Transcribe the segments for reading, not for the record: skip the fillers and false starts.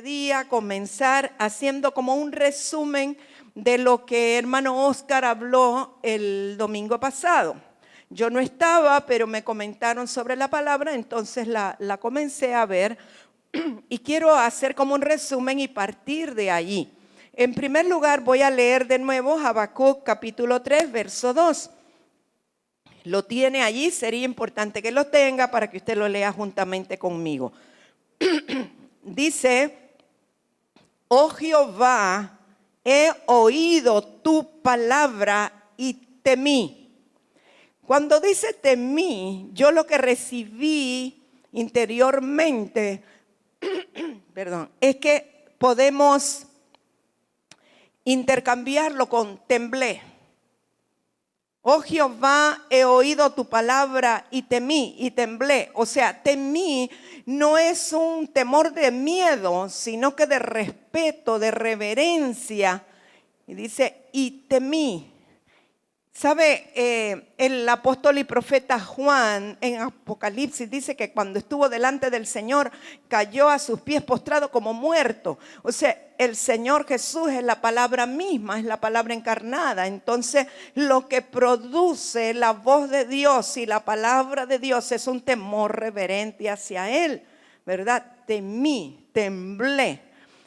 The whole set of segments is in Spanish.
quería comenzar haciendo como un resumen de lo que hermano Oscar habló el domingo pasado. Yo no estaba, pero me comentaron sobre la palabra, entonces la comencé a ver y quiero hacer como un resumen y partir de allí. En primer lugar, voy a leer de nuevo Habacuc capítulo 3, verso 2. Lo tiene allí, sería importante que lo tenga para que usted lo lea juntamente conmigo. Dice: oh Jehová, he oído tu palabra y temí. Cuando dice temí, yo lo que recibí interiormente, es que podemos intercambiarlo con temblé. Oh Jehová, he oído tu palabra y temí y temblé. O sea, temí no es un temor de miedo, sino que de respeto, de reverencia. Y dice, y temí. ¿Sabe? El apóstol y profeta Juan en Apocalipsis dice que cuando estuvo delante del Señor cayó a sus pies postrado como muerto. O sea, el Señor Jesús es la palabra misma, es la palabra encarnada. Entonces, lo que produce la voz de Dios y la palabra de Dios es un temor reverente hacia Él, ¿verdad? Temí, temblé.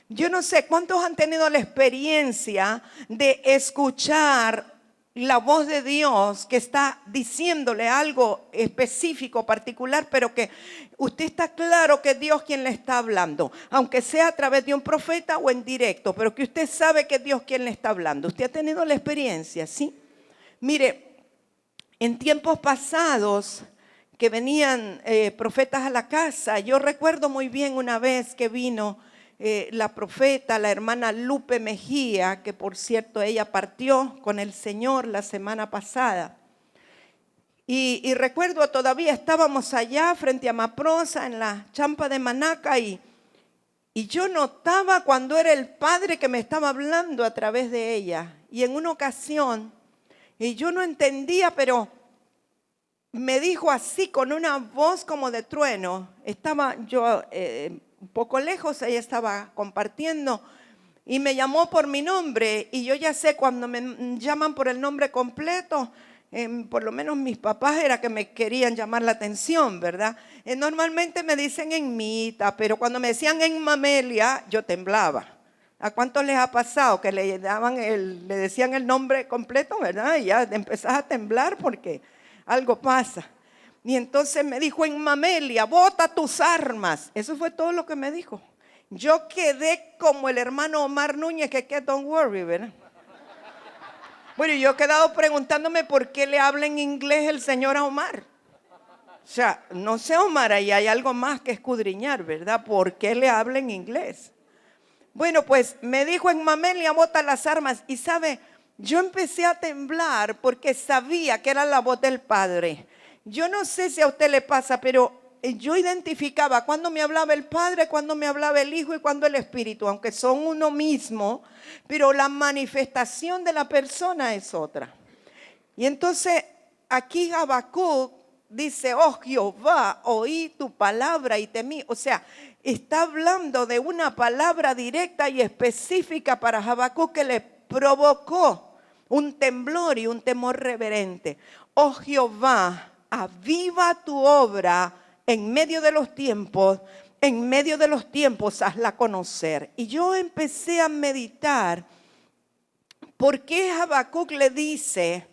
Yo no sé cuántos han tenido la experiencia de escuchar la voz de Dios que está diciéndole algo específico, particular, pero que usted está claro que es Dios quien le está hablando, aunque sea a través de un profeta o en directo, pero que usted sabe que es Dios quien le está hablando. ¿Usted ha tenido la experiencia? ¿Sí? Mire, en tiempos pasados que venían profetas a la casa, yo recuerdo muy bien una vez que vino la profeta, la hermana Lupe Mejía, que por cierto ella partió con el Señor la semana pasada. Y recuerdo todavía estábamos allá frente a Maprosa en la Champa de Manaca y yo notaba cuando era el Padre que me estaba hablando a través de ella. Y en una ocasión, y yo no entendía, pero me dijo así con una voz como de trueno. Estaba yo un poco lejos, ella estaba compartiendo y me llamó por mi nombre. Y yo ya sé, cuando me llaman por el nombre completo, por lo menos mis papás era que me querían llamar la atención, ¿verdad? Normalmente me dicen Enmita, pero cuando me decían Enmamelia, yo temblaba. ¿A cuántos les ha pasado que le decían el nombre completo, verdad? Y ya empezás a temblar porque algo pasa. Y entonces me dijo, Enmamelia, bota tus armas. Eso fue todo lo que me dijo. Yo quedé como el hermano Omar Núñez, que don't worry, ¿verdad? Bueno, yo he quedado preguntándome por qué le habla en inglés el Señor a Omar. O sea, no sé, Omar, ahí hay algo más que escudriñar, ¿verdad? ¿Por qué le habla en inglés? Bueno, pues me dijo, Enmamelia, bota las armas. Y sabe, yo empecé a temblar porque sabía que era la voz del Padre. Yo no sé si a usted le pasa, pero yo identificaba cuando me hablaba el Padre, cuando me hablaba el Hijo y cuando el Espíritu, aunque son uno mismo, pero la manifestación de la persona es otra. Y entonces aquí Habacuc dice, oh Jehová, oí tu palabra y temí. O sea, está hablando de una palabra directa y específica para Habacuc que le provocó un temblor y un temor reverente. Oh Jehová, aviva tu obra en medio de los tiempos, hazla conocer. Y yo empecé a meditar por qué Habacuc le dice,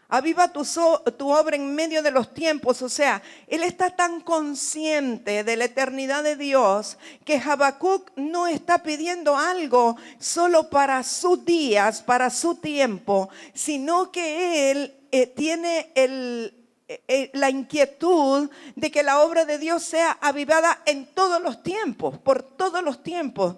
aviva tu obra en medio de los tiempos. O sea, él está tan consciente de la eternidad de Dios que Habacuc no está pidiendo algo solo para sus días, para su tiempo, sino que él tiene la inquietud de que la obra de Dios sea avivada en todos los tiempos, por todos los tiempos.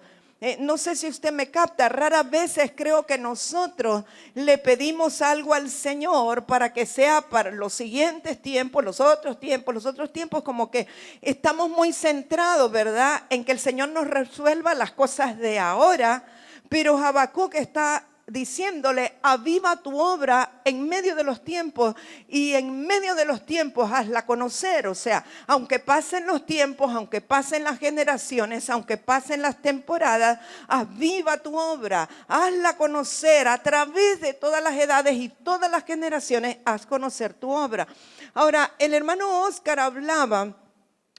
No sé si usted me capta, raras veces creo que nosotros le pedimos algo al Señor para que sea para los siguientes tiempos, los otros tiempos, como que estamos muy centrados, ¿verdad?, en que el Señor nos resuelva las cosas de ahora, pero Habacuc está diciéndole: aviva tu obra en medio de los tiempos, y en medio de los tiempos hazla conocer. O sea, aunque pasen los tiempos, aunque pasen las generaciones, aunque pasen las temporadas, aviva tu obra, hazla conocer a través de todas las edades y todas las generaciones. Haz conocer tu obra. Ahora, el hermano Oscar hablaba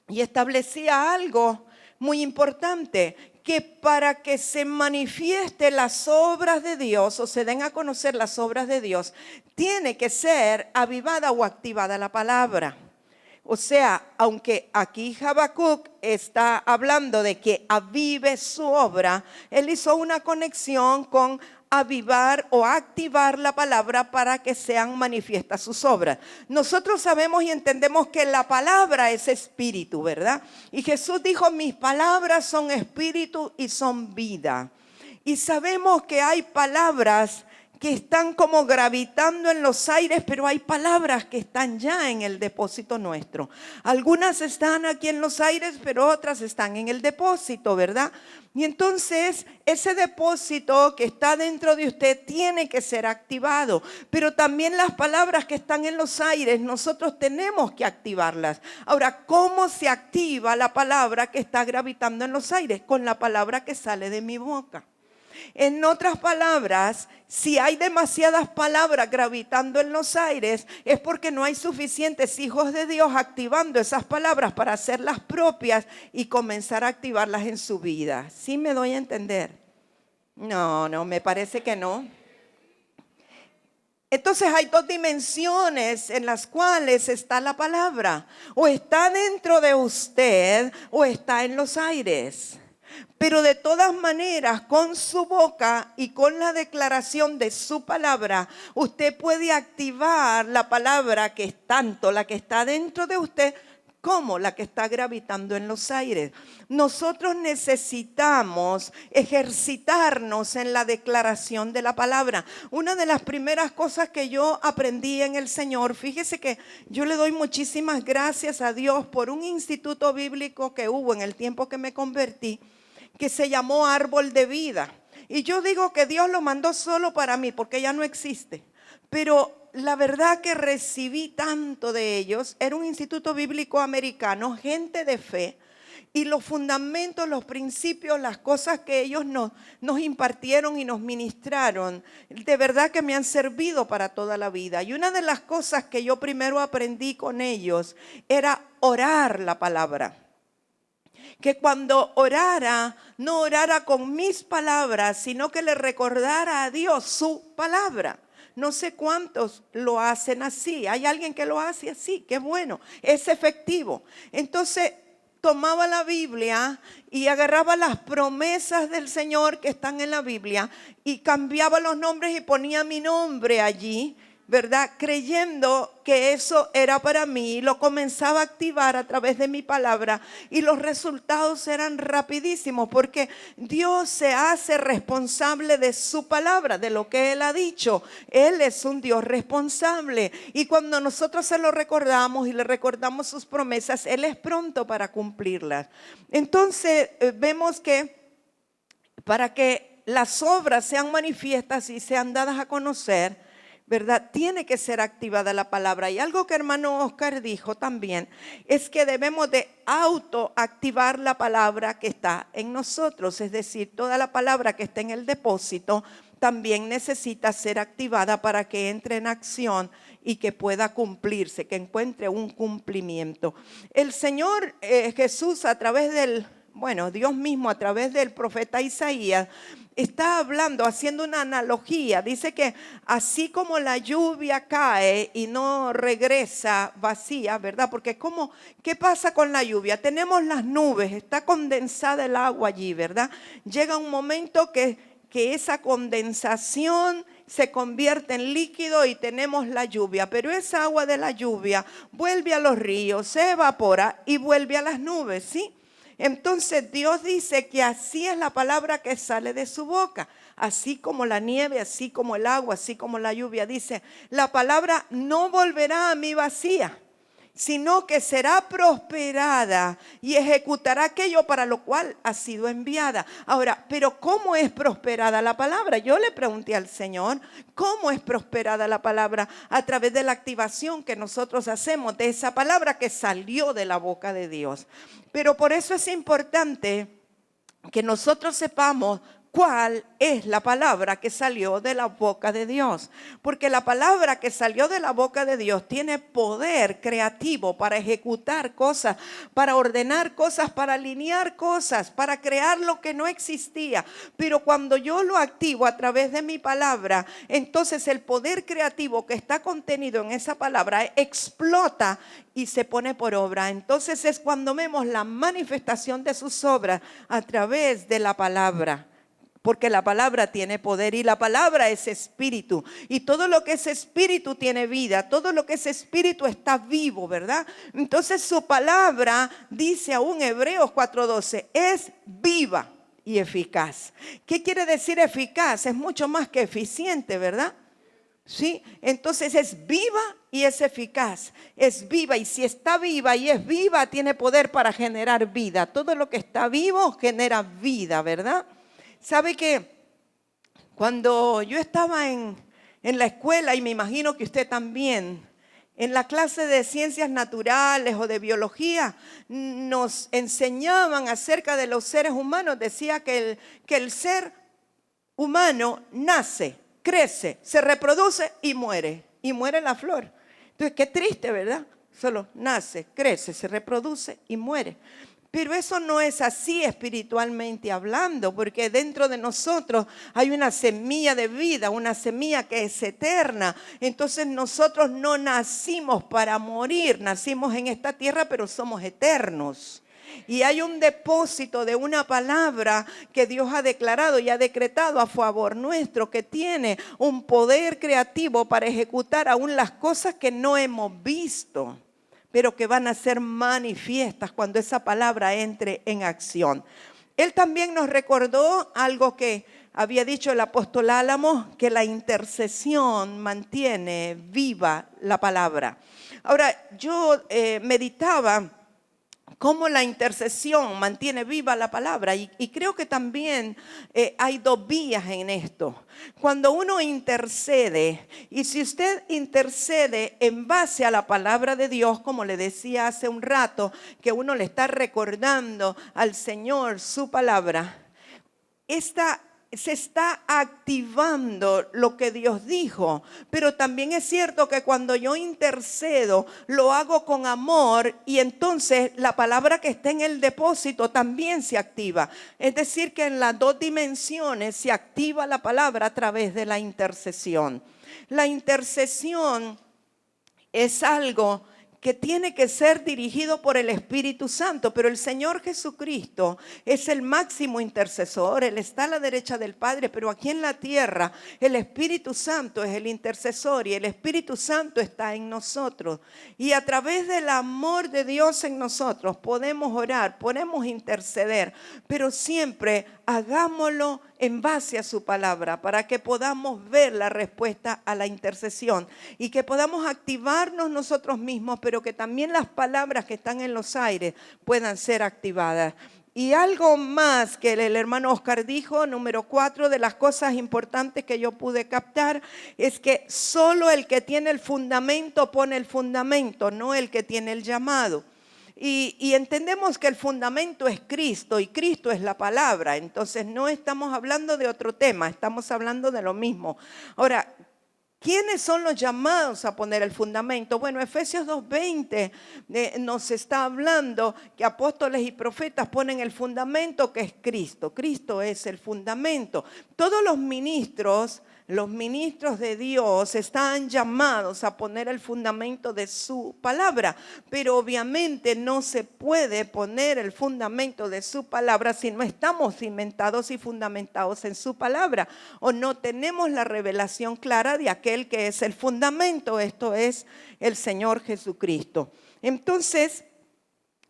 y establecía algo muy importante, que para que se manifieste las obras de Dios o se den a conocer las obras de Dios, tiene que ser avivada o activada la palabra. O sea, aunque aquí Habacuc está hablando de que avive su obra, él hizo una conexión con avivar o activar la palabra para que sean manifiestas sus obras. Nosotros sabemos y entendemos que la palabra es espíritu, ¿verdad? Y Jesús dijo: mis palabras son espíritu y son vida. Y sabemos que hay palabras que están como gravitando en los aires, pero hay palabras que están ya en el depósito nuestro. Algunas están aquí en los aires, pero otras están en el depósito, ¿verdad? Y entonces ese depósito que está dentro de usted tiene que ser activado, pero también las palabras que están en los aires nosotros tenemos que activarlas. Ahora, ¿cómo se activa la palabra que está gravitando en los aires? Con la palabra que sale de mi boca. En otras palabras, si hay demasiadas palabras gravitando en los aires, es porque no hay suficientes hijos de Dios activando esas palabras para hacerlas propias y comenzar a activarlas en su vida. ¿Sí me doy a entender? No, me parece que no. Entonces hay dos dimensiones en las cuales está la palabra. O está dentro de usted o está en los aires. Pero de todas maneras, con su boca y con la declaración de su palabra, usted puede activar la palabra, que es tanto la que está dentro de usted como la que está gravitando en los aires. Nosotros necesitamos ejercitarnos en la declaración de la palabra. Una de las primeras cosas que yo aprendí en el Señor, fíjese que yo le doy muchísimas gracias a Dios por un instituto bíblico que hubo en el tiempo que me convertí, que se llamó Árbol de Vida. Y yo digo que Dios lo mandó solo para mí, porque ya no existe. Pero la verdad que recibí tanto de ellos. Era un instituto bíblico americano, gente de fe. Y los fundamentos, los principios, las cosas que ellos nos impartieron y nos ministraron, de verdad que me han servido para toda la vida. Y una de las cosas que yo primero aprendí con ellos era orar la palabra. Que cuando orara, no orara con mis palabras, sino que le recordara a Dios su palabra. No sé cuántos lo hacen así. Hay alguien que lo hace así, qué bueno, es efectivo. Entonces tomaba la Biblia y agarraba las promesas del Señor que están en la Biblia y cambiaba los nombres y ponía mi nombre allí, ¿verdad? Creyendo que eso era para mí, lo comenzaba a activar a través de mi palabra y los resultados eran rapidísimos, porque Dios se hace responsable de su palabra, de lo que Él ha dicho. Él es un Dios responsable, y cuando nosotros se lo recordamos y le recordamos sus promesas, Él es pronto para cumplirlas. Entonces vemos que para que las obras sean manifiestas y sean dadas a conocer, ¿verdad? Tiene que ser activada la palabra. Y algo que hermano Oscar dijo también es que debemos de autoactivar la palabra que está en nosotros. Es decir, toda la palabra que está en el depósito también necesita ser activada para que entre en acción y que pueda cumplirse, que encuentre un cumplimiento. El Señor Jesús a través Dios mismo a través del profeta Isaías está hablando, haciendo una analogía. Dice que así como la lluvia cae y no regresa vacía, ¿verdad? Porque ¿qué pasa con la lluvia? Tenemos las nubes, está condensada el agua allí, ¿verdad? Llega un momento que esa condensación se convierte en líquido y tenemos la lluvia, pero esa agua de la lluvia vuelve a los ríos, se evapora y vuelve a las nubes, ¿sí? Entonces Dios dice que así es la palabra que sale de su boca, así como la nieve, así como el agua, así como la lluvia. Dice, la palabra no volverá a mí vacía. sino que será prosperada y ejecutará aquello para lo cual ha sido enviada. Ahora, pero ¿cómo es prosperada la palabra? Yo le pregunté al Señor, ¿cómo es prosperada la palabra? A través de la activación que nosotros hacemos de esa palabra que salió de la boca de Dios. Pero por eso es importante que nosotros sepamos cuál es la palabra que salió de la boca de Dios. Porque la palabra que salió de la boca de Dios tiene poder creativo para ejecutar cosas, para ordenar cosas, para alinear cosas, para crear lo que no existía. Pero cuando yo lo activo a través de mi palabra, entonces el poder creativo que está contenido en esa palabra explota y se pone por obra. Entonces es cuando vemos la manifestación de sus obras a través de la palabra. Porque la palabra tiene poder y la palabra es espíritu. Y todo lo que es espíritu tiene vida. Todo lo que es espíritu está vivo, ¿verdad? Entonces su palabra, dice aún Hebreos 4:12, es viva y eficaz. ¿Qué quiere decir eficaz? Es mucho más que eficiente, ¿verdad? Sí, entonces es viva y es eficaz. Es viva, y si está viva y es viva, tiene poder para generar vida. Todo lo que está vivo genera vida, ¿verdad? ¿Sabe que cuando yo estaba en la escuela, y me imagino que usted también, en la clase de ciencias naturales o de biología, nos enseñaban acerca de los seres humanos? Decía que el ser humano nace, crece, se reproduce y muere la flor. Entonces, qué triste, ¿verdad? Solo nace, crece, se reproduce y muere. Pero eso no es así espiritualmente hablando, porque dentro de nosotros hay una semilla de vida, una semilla que es eterna. Entonces nosotros no nacimos para morir, nacimos en esta tierra, pero somos eternos. Y hay un depósito de una palabra que Dios ha declarado y ha decretado a favor nuestro, que tiene un poder creativo para ejecutar aún las cosas que no hemos visto, pero que van a ser manifiestas cuando esa palabra entre en acción. Él también nos recordó algo que había dicho el apóstol Álamo, que la intercesión mantiene viva la palabra. Ahora, yo meditaba cómo la intercesión mantiene viva la palabra, y creo que también hay dos vías en esto. Cuando uno intercede, y si usted intercede en base a la palabra de Dios, como le decía hace un rato, que uno le está recordando al Señor su palabra, se está activando lo que Dios dijo. Pero también es cierto que cuando yo intercedo, lo hago con amor, y entonces la palabra que está en el depósito también se activa. Es decir, que en las dos dimensiones se activa la palabra a través de la intercesión. La intercesión es algo que tiene que ser dirigido por el Espíritu Santo, pero el Señor Jesucristo es el máximo intercesor. Él está a la derecha del Padre, pero aquí en la tierra el Espíritu Santo es el intercesor, y el Espíritu Santo está en nosotros. Y a través del amor de Dios en nosotros podemos orar, podemos interceder, pero siempre hagámoslo en base a su palabra, para que podamos ver la respuesta a la intercesión y que podamos activarnos nosotros mismos, pero que también las palabras que están en los aires puedan ser activadas. Y algo más que el hermano Oscar dijo, número 4 de las cosas importantes que yo pude captar, es que solo el que tiene el fundamento pone el fundamento, no el que tiene el llamado. Y entendemos que el fundamento es Cristo, y Cristo es la palabra. Entonces no estamos hablando de otro tema, estamos hablando de lo mismo. Ahora, ¿quiénes son los llamados a poner el fundamento? Bueno, Efesios 2:20 nos está hablando que apóstoles y profetas ponen el fundamento, que es Cristo. Cristo es el fundamento. Todos los ministros de Dios están llamados a poner el fundamento de su palabra, pero obviamente no se puede poner el fundamento de su palabra si no estamos cimentados y fundamentados en su palabra, o no tenemos la revelación clara de aquel que es el fundamento, esto es el Señor Jesucristo. Entonces,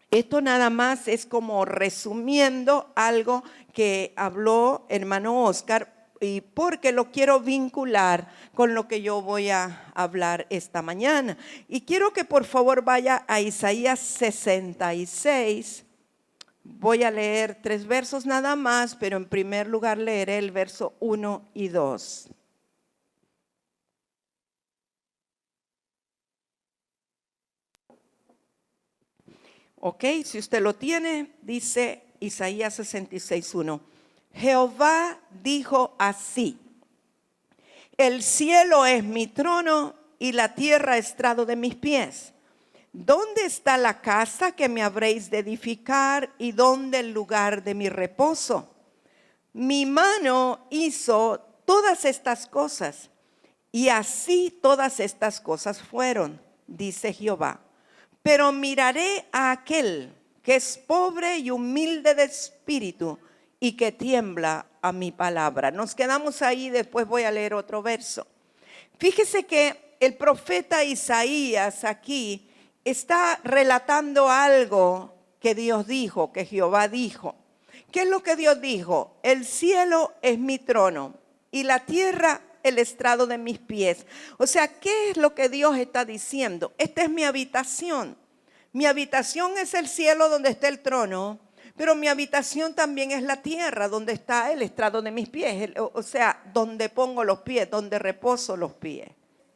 esto nada más es como resumiendo algo que habló hermano Oscar. y porque lo quiero vincular con lo que yo voy a hablar esta mañana. Y quiero que por favor vaya a Isaías 66. Voy a leer 3 versos nada más, pero en primer lugar leeré el verso 1 y 2. Ok, si usted lo tiene, dice Isaías 66:1. Jehová dijo así: el cielo es mi trono y la tierra estrado de mis pies. ¿Dónde está la casa que me habréis de edificar y dónde el lugar de mi reposo? Mi mano hizo todas estas cosas y así todas estas cosas fueron, dice Jehová. Pero miraré a aquel que es pobre y humilde de espíritu y que tiembla a mi palabra. Nos quedamos ahí, después voy a leer otro verso. Fíjese que el profeta Isaías aquí está relatando algo que Dios dijo, que Jehová dijo. ¿Qué es lo que Dios dijo? El cielo es mi trono y la tierra el estrado de mis pies. O sea, ¿qué es lo que Dios está diciendo? Esta es mi habitación. Mi habitación es el cielo donde está el trono, pero mi habitación también es la tierra donde está el estrado de mis pies. O sea, donde pongo los pies, donde reposo los pies.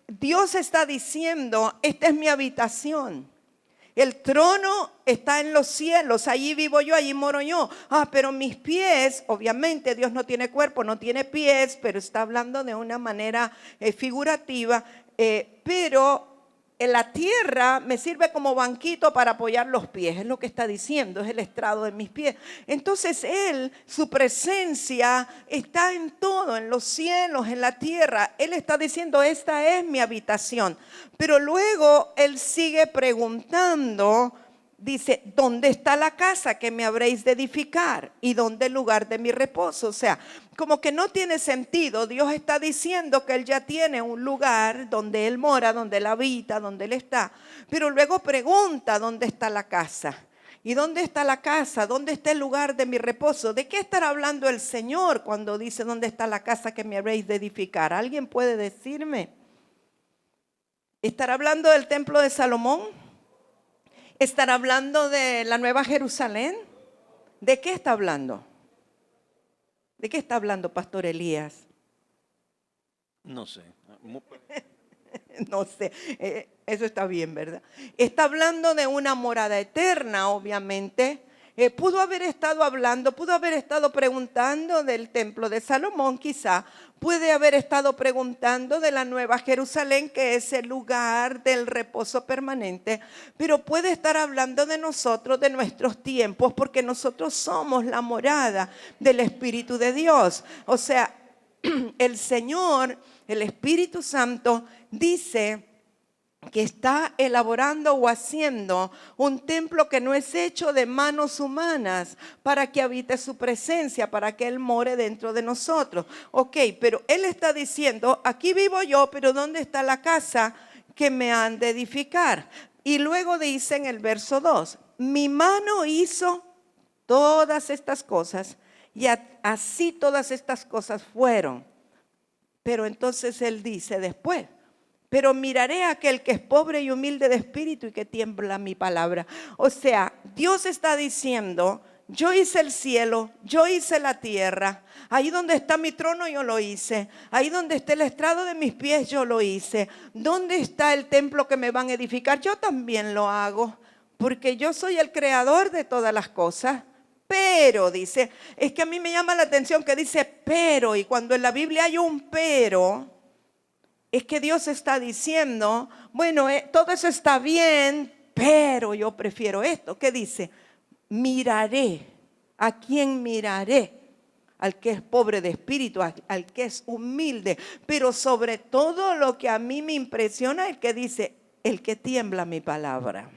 Dios está diciendo, esta es mi habitación. El trono está en los cielos, allí vivo yo, allí moro yo. Pero mis pies, obviamente Dios no tiene cuerpo, no tiene pies, pero está hablando de una manera figurativa. Pero en la tierra me sirve como banquito para apoyar los pies, es lo que está diciendo, es el estrado de mis pies. Entonces Él, su presencia está en todo, en los cielos, en la tierra. Él está diciendo, esta es mi habitación. Pero luego Él sigue preguntando, dice, ¿dónde está la casa que me habréis de edificar? ¿Y dónde el lugar de mi reposo? O sea, como que no tiene sentido. Dios está diciendo que Él ya tiene un lugar donde Él mora, donde Él habita, donde Él está. Pero luego pregunta, ¿dónde está la casa? ¿Y dónde está la casa? ¿Dónde está el lugar de mi reposo? ¿De qué estará hablando el Señor cuando dice, ¿dónde está la casa que me habréis de edificar? ¿Alguien puede decirme? ¿Estará hablando del templo de Salomón? ¿Estará hablando de la Nueva Jerusalén? ¿De qué está hablando? ¿De qué está hablando, Pastor Elías? No sé. No sé, eso está bien, ¿verdad? Está hablando de una morada eterna, obviamente. Pudo haber estado hablando, pudo haber estado preguntando del templo de Salomón, quizá. Puede haber estado preguntando de la Nueva Jerusalén, que es el lugar del reposo permanente. Pero puede estar hablando de nosotros, de nuestros tiempos, porque nosotros somos la morada del Espíritu de Dios. O sea, el Señor, el Espíritu Santo, dice que está elaborando o haciendo un templo que no es hecho de manos humanas para que habite su presencia, para que Él more dentro de nosotros. Ok, pero Él está diciendo, aquí vivo yo, pero ¿dónde está la casa que me han de edificar? Y luego dice en el verso 2, mi mano hizo todas estas cosas y así todas estas cosas fueron. Pero entonces Él dice después, pero miraré a aquel que es pobre y humilde de espíritu y que tiembla mi palabra. O sea, Dios está diciendo, yo hice el cielo, yo hice la tierra. Ahí donde está mi trono yo lo hice. Ahí donde está el estrado de mis pies yo lo hice. ¿Dónde está el templo que me van a edificar? Yo también lo hago, porque yo soy el creador de todas las cosas. Pero, dice, es que a mí me llama la atención que dice pero, y cuando en la Biblia hay un pero, es que Dios está diciendo, bueno, todo eso está bien, pero yo prefiero esto. ¿Qué dice? Miraré. ¿A quién miraré? Al que es pobre de espíritu, al que es humilde. Pero sobre todo lo que a mí me impresiona es que dice, el que tiembla mi palabra.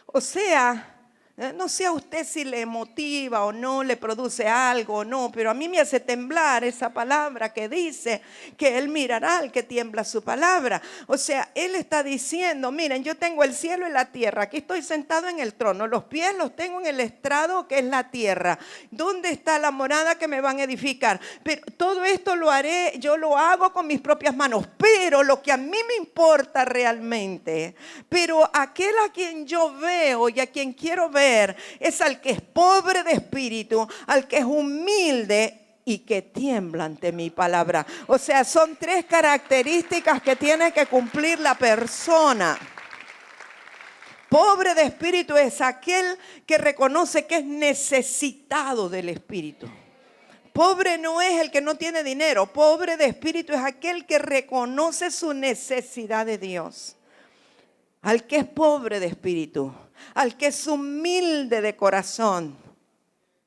O sea, No sé a usted si le motiva o no, le produce algo o no, pero a mí me hace temblar esa palabra que dice que Él mirará al que tiembla su palabra. O sea, Él está diciendo, miren, yo tengo el cielo y la tierra, aquí estoy sentado en el trono, los pies los tengo en el estrado que es la tierra. ¿Dónde está la morada que me van a edificar? Pero todo esto lo haré, yo lo hago con mis propias manos, pero lo que a mí me importa realmente, pero aquel a quien yo veo y a quien quiero ver, es al que es pobre de espíritu, al que es humilde y que tiembla ante mi palabra. O sea, son 3 características que tiene que cumplir la persona. Pobre de espíritu es aquel que reconoce que es necesitado del espíritu. Pobre no es el que no tiene dinero. Pobre de espíritu es aquel que reconoce su necesidad de Dios. Al que es pobre de espíritu, al que es humilde de corazón,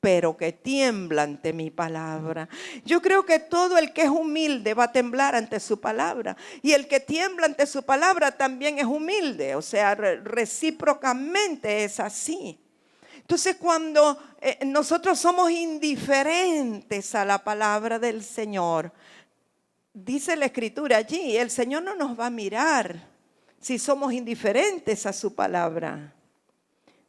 pero que tiembla ante mi palabra. Yo creo que todo el que es humilde va a temblar ante su palabra. Y el que tiembla ante su palabra también es humilde. O sea, recíprocamente es así. Entonces, cuando nosotros somos indiferentes a la palabra del Señor, dice la Escritura allí, el Señor no nos va a mirar si somos indiferentes a su palabra.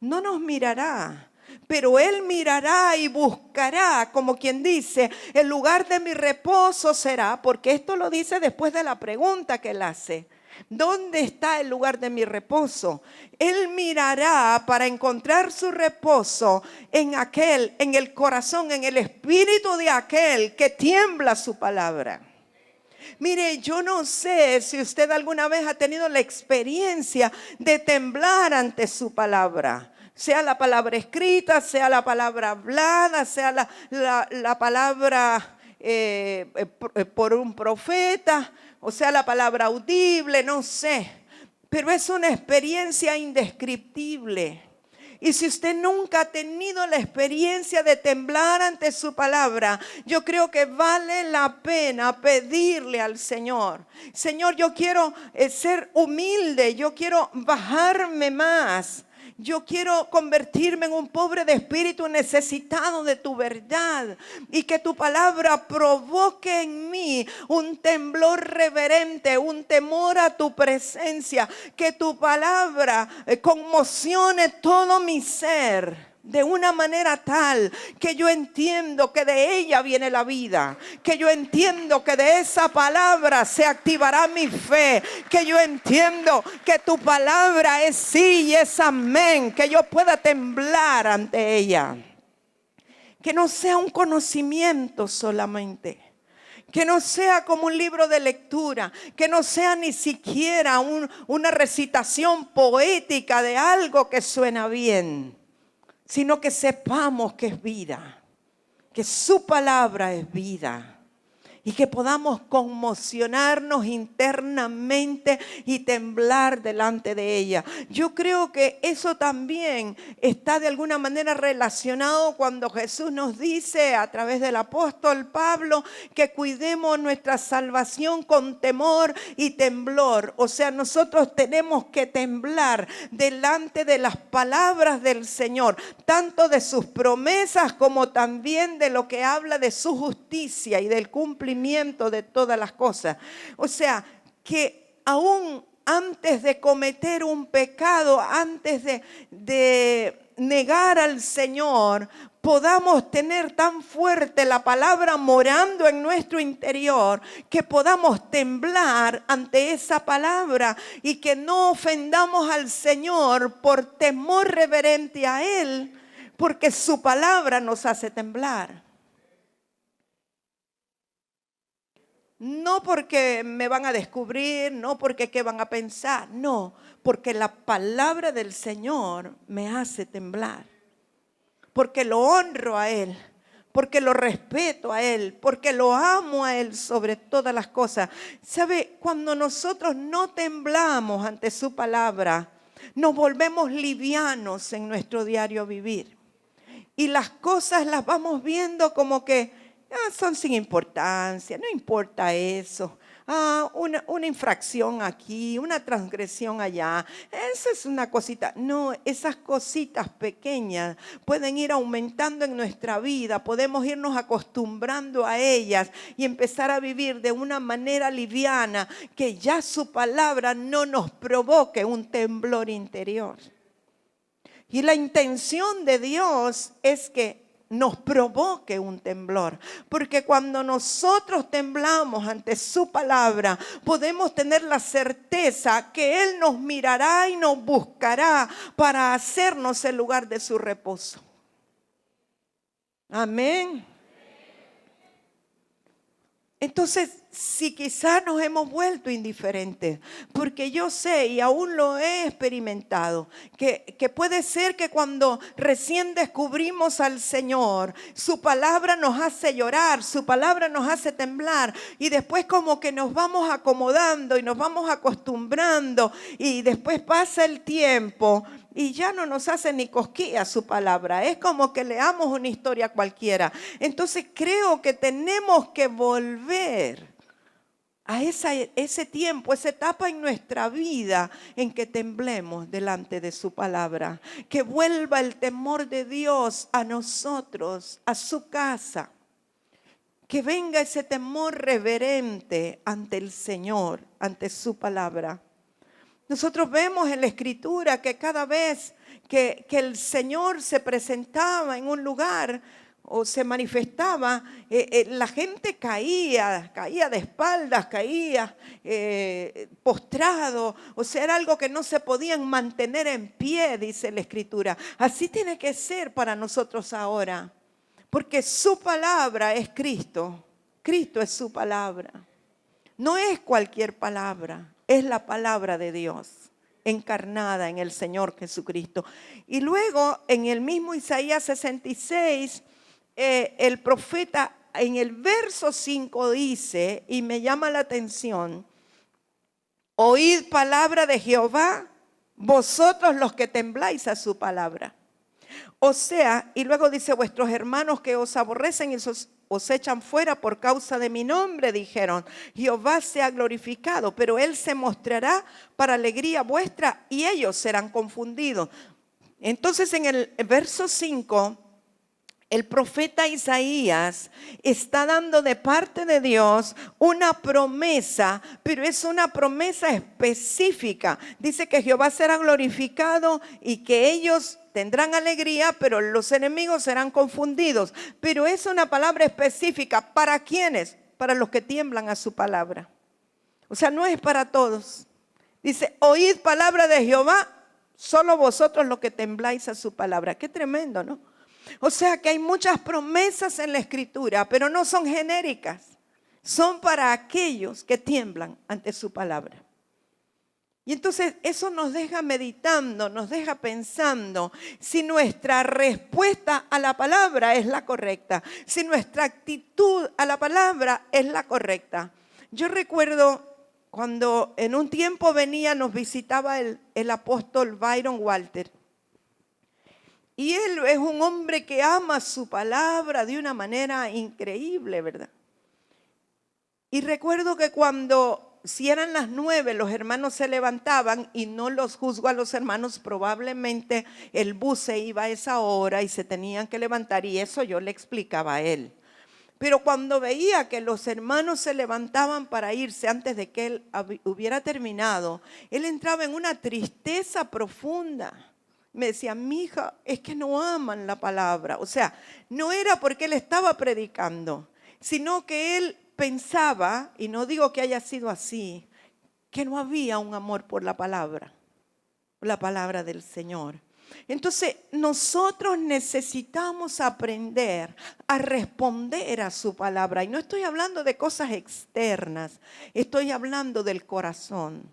No nos mirará, pero Él mirará y buscará, como quien dice, el lugar de mi reposo será, porque esto lo dice después de la pregunta que Él hace. ¿Dónde está el lugar de mi reposo? Él mirará para encontrar su reposo en aquel, en el corazón, en el espíritu de aquel que tiembla su palabra. Mire, yo no sé si usted alguna vez ha tenido la experiencia de temblar ante su palabra. Sea la palabra escrita, sea la palabra hablada, sea la palabra por un profeta, o sea la palabra audible, no sé. Pero es una experiencia indescriptible. Y si usted nunca ha tenido la experiencia de temblar ante su palabra, yo creo que vale la pena pedirle al Señor. Señor, yo quiero ser humilde, yo quiero bajarme más. Yo quiero convertirme en un pobre de espíritu necesitado de tu verdad y que tu palabra provoque en mí un temblor reverente, un temor a tu presencia, que tu palabra conmocione todo mi ser. De una manera tal que yo entiendo que de ella viene la vida, que yo entiendo que de esa palabra se activará mi fe, que yo entiendo que tu palabra es sí y es amén, que yo pueda temblar ante ella. Que no sea un conocimiento solamente, que no sea como un libro de lectura, que no sea ni siquiera una recitación poética de algo que suena bien, sino que sepamos que es vida, que su palabra es vida. Y que podamos conmocionarnos internamente y temblar delante de ella. Yo creo que eso también está de alguna manera relacionado cuando Jesús nos dice a través del apóstol Pablo que cuidemos nuestra salvación con temor y temblor. O sea, nosotros tenemos que temblar delante de las palabras del Señor, tanto de sus promesas como también de lo que habla de su justicia y del cumplimiento de todas las cosas. O sea, que aún antes de cometer un pecado, antes de negar al Señor, podamos tener tan fuerte la palabra morando en nuestro interior, que podamos temblar ante esa palabra y que no ofendamos al Señor por temor reverente a Él, porque su palabra nos hace temblar. No porque me van a descubrir, no porque qué van a pensar, no, porque la palabra del Señor me hace temblar, porque lo honro a Él, porque lo respeto a Él, porque lo amo a Él sobre todas las cosas. ¿Sabe? Cuando nosotros no temblamos ante su palabra, nos volvemos livianos en nuestro diario vivir. Y las cosas las vamos viendo como que son sin importancia, no importa eso. Una infracción aquí, una transgresión allá, esa es una cosita. No, esas cositas pequeñas pueden ir aumentando en nuestra vida, podemos irnos acostumbrando a ellas y empezar a vivir de una manera liviana, que ya su palabra no nos provoque un temblor interior. Y la intención de Dios es que nos provoque un temblor, porque cuando nosotros temblamos ante su palabra, podemos tener la certeza que Él nos mirará y nos buscará para hacernos el lugar de su reposo. Amén. Entonces, si quizás nos hemos vuelto indiferentes, porque yo sé y aún lo he experimentado, que puede ser que cuando recién descubrimos al Señor, su palabra nos hace llorar, su palabra nos hace temblar, y después como que nos vamos acomodando y nos vamos acostumbrando, y después pasa el tiempo y ya no nos hace ni cosquillas su palabra. Es como que leamos una historia cualquiera. Entonces creo que tenemos que volver a ese tiempo, esa etapa en nuestra vida en que temblemos delante de su palabra. Que vuelva el temor de Dios a nosotros, a su casa. Que venga ese temor reverente ante el Señor, ante su palabra. Nosotros vemos en la Escritura que cada vez que el Señor se presentaba en un lugar o se manifestaba, la gente caía de espaldas, caía postrado. O sea, era algo que no se podían mantener en pie, dice la Escritura. Así tiene que ser para nosotros ahora, porque su palabra es Cristo. Cristo es su palabra. No es cualquier palabra. Es la palabra de Dios encarnada en el Señor Jesucristo. Y luego en el mismo Isaías 66, el profeta en el verso 5 dice, y me llama la atención: oíd palabra de Jehová, vosotros los que tembláis a su palabra. O sea, y luego dice, vuestros hermanos que os aborrecen y os echan fuera por causa de mi nombre, dijeron, Jehová sea glorificado, pero Él se mostrará para alegría vuestra y ellos serán confundidos. Entonces en el verso 5, el profeta Isaías está dando de parte de Dios una promesa, pero es una promesa específica. Dice que Jehová será glorificado y que ellos tendrán alegría, pero los enemigos serán confundidos. Pero es una palabra específica. ¿Para quiénes? Para los que tiemblan a su palabra. O sea, no es para todos. Dice, oíd palabra de Jehová, solo vosotros los que tembláis a su palabra. Qué tremendo, ¿no? O sea que hay muchas promesas en la Escritura, pero no son genéricas. Son para aquellos que tiemblan ante su palabra. Y entonces eso nos deja meditando, nos deja pensando si nuestra respuesta a la palabra es la correcta, si nuestra actitud a la palabra es la correcta. Yo recuerdo cuando en un tiempo nos visitaba el apóstol Byron Walter. Y él es un hombre que ama su palabra de una manera increíble, ¿verdad? Y recuerdo que si eran las 9, los hermanos se levantaban, y no los juzgo a los hermanos, probablemente el bus se iba a esa hora y se tenían que levantar, y eso yo le explicaba a él. Pero cuando veía que los hermanos se levantaban para irse antes de que él hubiera terminado, él entraba en una tristeza profunda. Me decía, mija, es que no aman la palabra. O sea, no era porque él estaba predicando, sino que él pensaba, y no digo que haya sido así, que no había un amor por la palabra del Señor. Entonces, nosotros necesitamos aprender a responder a su palabra. Y no estoy hablando de cosas externas, estoy hablando del corazón.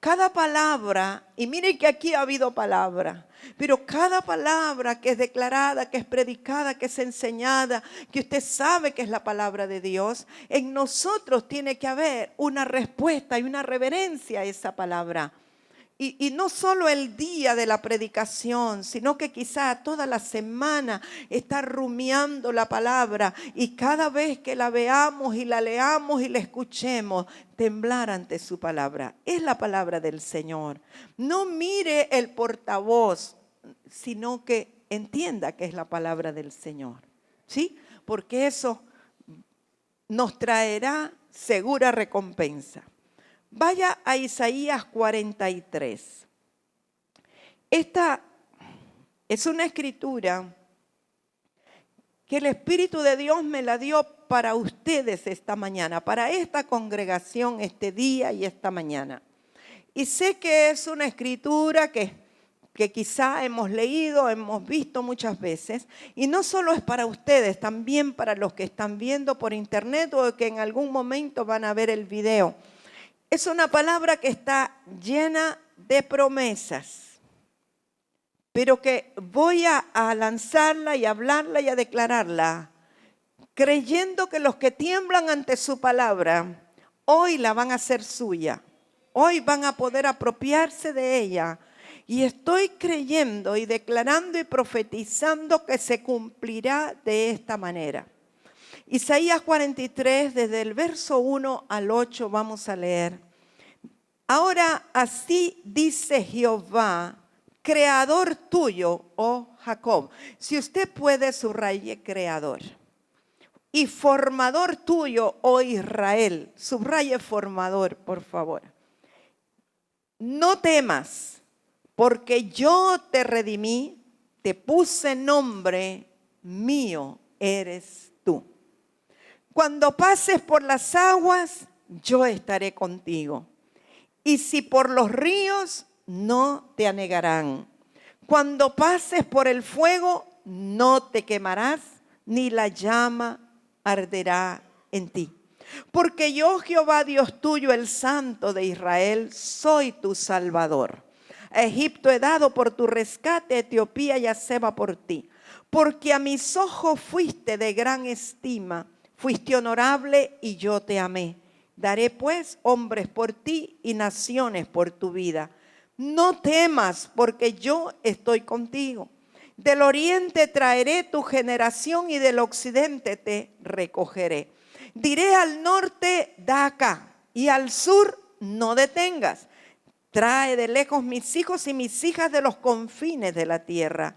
Cada palabra, y miren que aquí ha habido palabra, pero cada palabra que es declarada, que es predicada, que es enseñada, que usted sabe que es la palabra de Dios, en nosotros tiene que haber una respuesta y una reverencia a esa palabra. Y no solo el día de la predicación, sino que quizá toda la semana está rumiando la palabra y cada vez que la veamos y la leamos y la escuchemos, temblar ante su palabra. Es la palabra del Señor. No mire el portavoz, sino que entienda que es la palabra del Señor. ¿Sí? Porque eso nos traerá segura recompensa. Vaya a Isaías 43. Esta es una escritura que el Espíritu de Dios me la dio para ustedes esta mañana, para esta congregación, este día y esta mañana. Y sé que es una escritura que quizá hemos leído, hemos visto muchas veces, y no solo es para ustedes, también para los que están viendo por internet o que en algún momento van a ver el video. Es una palabra que está llena de promesas, pero que voy a lanzarla y a hablarla y a declararla, creyendo que los que tiemblan ante su palabra, hoy la van a hacer suya, hoy van a poder apropiarse de ella. Y estoy creyendo y declarando y profetizando que se cumplirá de esta manera. Isaías 43, desde el verso 1 al 8 vamos a leer. Ahora así dice Jehová, creador tuyo, oh Jacob. Si usted puede, subraye creador. Y formador tuyo, oh Israel. Subraye formador, por favor. No temas, porque yo te redimí, te puse nombre, mío eres tú. Cuando pases por las aguas, yo estaré contigo. Y si por los ríos, no te anegarán. Cuando pases por el fuego, no te quemarás, ni la llama arderá en ti. Porque yo, Jehová Dios tuyo, el Santo de Israel, soy tu Salvador. A Egipto he dado por tu rescate, a Etiopía y a Seba por ti. Porque a mis ojos fuiste de gran estima, fuiste honorable y yo te amé. Daré pues hombres por ti y naciones por tu vida. No temas, porque yo estoy contigo. Del oriente traeré tu generación y del occidente te recogeré. Diré al norte, da acá, y al sur, no detengas. Trae de lejos mis hijos y mis hijas de los confines de la tierra.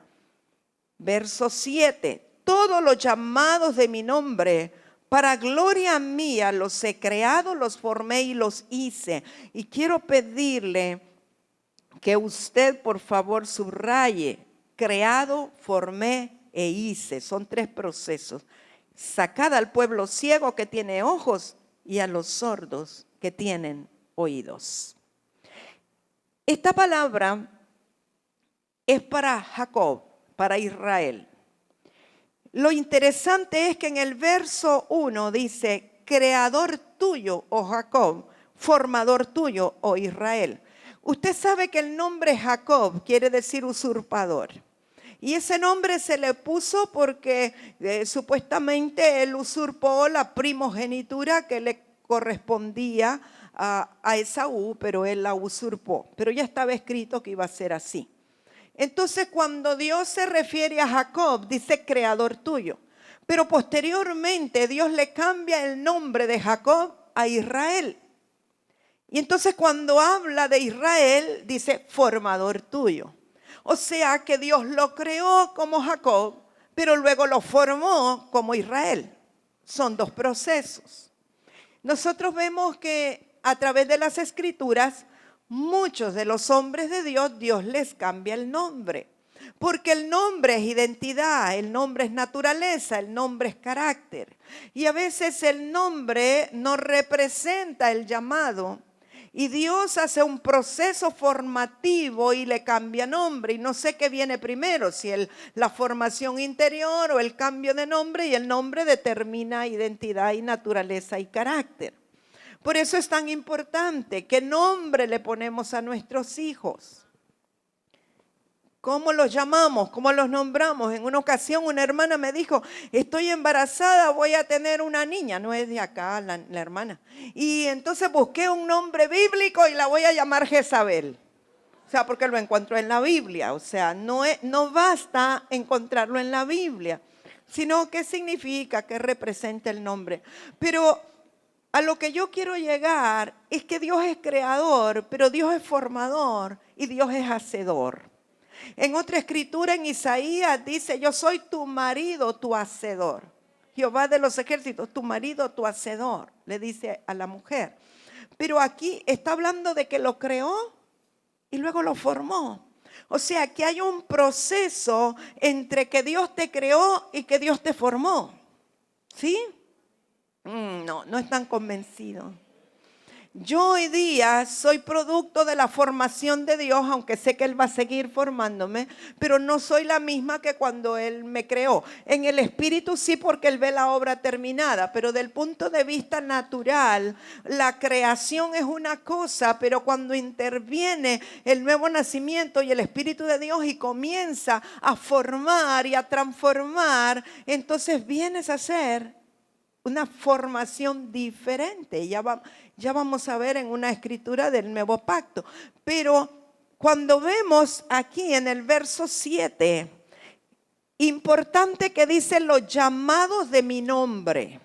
Verso 7. Todos los llamados de mi nombre, para gloria mía, los he creado, los formé y los hice. Y quiero pedirle que usted, por favor, subraye, creado, formé e hice. Son 3 procesos. Sacad al pueblo ciego que tiene ojos y a los sordos que tienen oídos. Esta palabra es para Jacob, para Israel. Lo interesante es que en el verso 1 dice, creador tuyo, oh Jacob, formador tuyo, oh Israel. Usted sabe que el nombre Jacob quiere decir usurpador. Y ese nombre se le puso porque supuestamente él usurpó la primogenitura que le correspondía a Esaú, pero él la usurpó. Pero ya estaba escrito que iba a ser así. Entonces, cuando Dios se refiere a Jacob, dice creador tuyo. Pero posteriormente Dios le cambia el nombre de Jacob a Israel. Y entonces cuando habla de Israel, dice formador tuyo. O sea que Dios lo creó como Jacob, pero luego lo formó como Israel. Son 2 procesos. Nosotros vemos que a través de las Escrituras, muchos de los hombres de Dios, Dios les cambia el nombre. Porque el nombre es identidad, el nombre es naturaleza, el nombre es carácter. Y a veces el nombre no representa el llamado. Y Dios hace un proceso formativo y le cambia nombre. Y no sé qué viene primero, si la formación interior o el cambio de nombre. Y el nombre determina identidad y naturaleza y carácter. Por eso es tan importante qué nombre le ponemos a nuestros hijos. ¿Cómo los llamamos? ¿Cómo los nombramos? En una ocasión una hermana me dijo, estoy embarazada, voy a tener una niña. No es de acá la hermana. Y entonces busqué un nombre bíblico y la voy a llamar Jezabel. sea, porque lo encontró en la Biblia. O sea, no basta encontrarlo en la Biblia, sino qué significa, qué representa el nombre. Pero a lo que yo quiero llegar es que Dios es creador, pero Dios es formador y Dios es hacedor. En otra escritura, en Isaías, dice: yo soy tu marido, tu hacedor. Jehová de los ejércitos, tu marido, tu hacedor, le dice a la mujer. Pero aquí está hablando de que lo creó y luego lo formó. O sea, que hay un proceso entre que Dios te creó y que Dios te formó. ¿Sí? No están convencidos. Yo hoy día soy producto de la formación de Dios, aunque sé que Él va a seguir formándome, pero no soy la misma que cuando Él me creó. En el espíritu sí, porque Él ve la obra terminada, pero del punto de vista natural, la creación es una cosa, pero cuando interviene el nuevo nacimiento y el Espíritu de Dios y comienza a formar y a transformar, entonces vienes a ser una formación diferente. Ya vamos a ver en una escritura del Nuevo Pacto. Pero cuando vemos aquí en el verso 7, importante que dice: los llamados de mi nombre.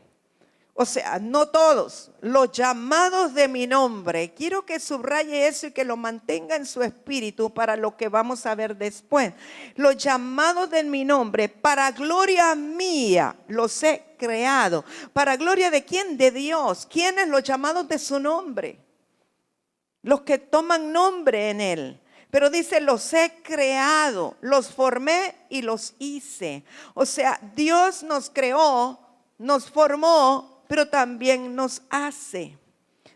O sea, no todos, los llamados de mi nombre. Quiero que subraye eso y que lo mantenga en su espíritu para lo que vamos a ver después. Los llamados de mi nombre, para gloria mía, los he creado. ¿Para gloria de quién? De Dios. ¿Quiénes? Los llamados de su nombre. Los que toman nombre en Él. Pero dice: los he creado, los formé y los hice. O sea, Dios nos creó, nos formó, pero también nos hace.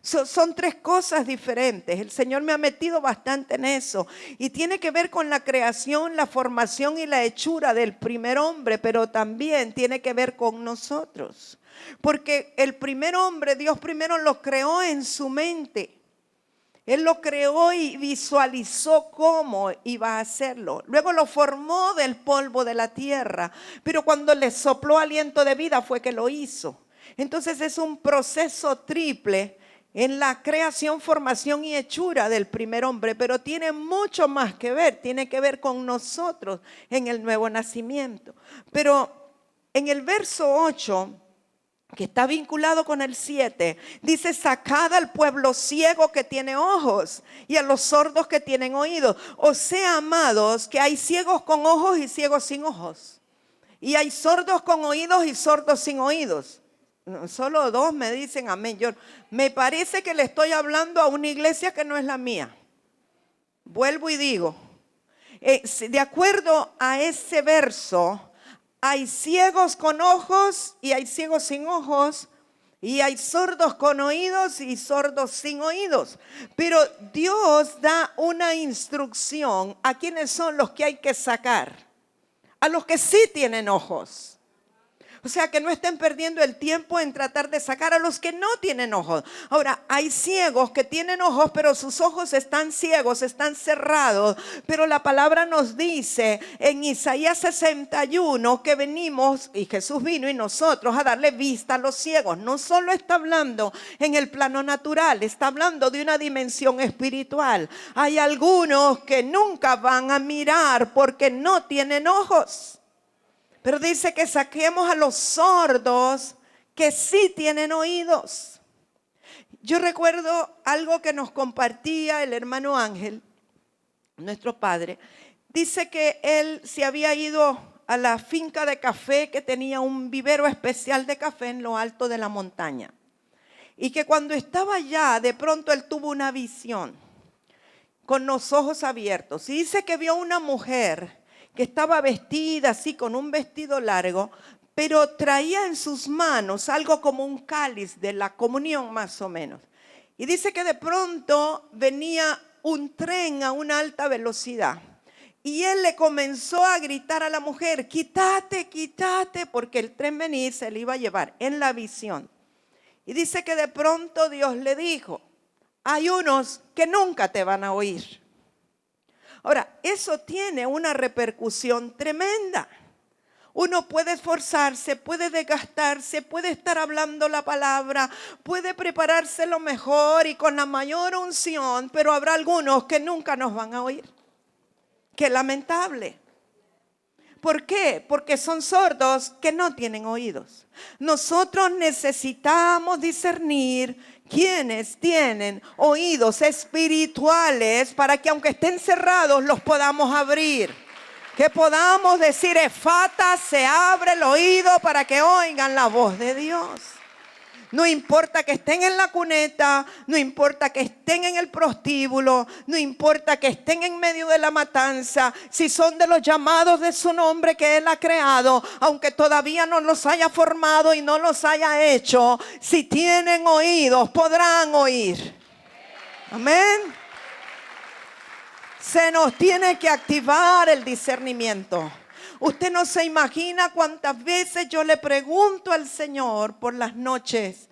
Son tres cosas diferentes. El Señor me ha metido bastante en eso. Y tiene que ver con la creación, la formación y la hechura del primer hombre, pero también tiene que ver con nosotros. Porque el primer hombre, Dios primero lo creó en su mente. Él lo creó y visualizó cómo iba a hacerlo. Luego lo formó del polvo de la tierra. Pero cuando le sopló aliento de vida fue que lo hizo. Entonces es un proceso triple en la creación, formación y hechura del primer hombre, pero tiene mucho más que ver, tiene que ver con nosotros en el nuevo nacimiento. Pero en el verso 8, que está vinculado con el 7, dice: sacad al pueblo ciego que tiene ojos y a los sordos que tienen oídos. O sea, amados, que hay ciegos con ojos y ciegos sin ojos. Y hay sordos con oídos y sordos sin oídos. Solo dos me dicen amén. Me parece que le estoy hablando a una iglesia que no es la mía. Vuelvo y digo, de acuerdo a ese verso, hay ciegos con ojos y hay ciegos sin ojos, y hay sordos con oídos y sordos sin oídos. Pero Dios da una instrucción a quienes son los que hay que sacar. A los que sí tienen ojos. O sea, que no estén perdiendo el tiempo en tratar de sacar a los que no tienen ojos. Ahora, hay ciegos que tienen ojos, pero sus ojos están ciegos, están cerrados. Pero la palabra nos dice en Isaías 61 que venimos, y Jesús vino y nosotros, a darle vista a los ciegos. No solo está hablando en el plano natural, está hablando de una dimensión espiritual. Hay algunos que nunca van a mirar porque no tienen ojos. Pero dice que saquemos a los sordos que sí tienen oídos. Yo recuerdo algo que nos compartía el hermano Ángel, nuestro padre. Dice que él se había ido a la finca de café, que tenía un vivero especial de café en lo alto de la montaña. Y que cuando estaba allá, de pronto él tuvo una visión con los ojos abiertos. Y dice que vio una mujer que estaba vestida así con un vestido largo, pero traía en sus manos algo como un cáliz de la comunión más o menos. Y dice que de pronto venía un tren a una alta velocidad. Y él le comenzó a gritar a la mujer: quítate, quítate, porque el tren venía y se le iba a llevar en la visión. Y dice que de pronto Dios le dijo: hay unos que nunca te van a oír. Ahora, eso tiene una repercusión tremenda. Uno puede esforzarse, puede desgastarse, puede estar hablando la palabra, puede prepararse lo mejor y con la mayor unción, pero habrá algunos que nunca nos van a oír. Qué lamentable. ¿Por qué? Porque son sordos que no tienen oídos. Nosotros necesitamos discernir quienes tienen oídos espirituales para que aunque estén cerrados los podamos abrir. Que podamos decir, Efata, se abre el oído para que oigan la voz de Dios. No importa que estén en la cuneta, no importa que estén en el prostíbulo, no importa que estén en medio de la matanza, si son de los llamados de su nombre que Él ha creado, aunque todavía no los haya formado y no los haya hecho, si tienen oídos podrán oír. Amén. Se nos tiene que activar el discernimiento. Usted no se imagina cuántas veces yo le pregunto al Señor por las noches,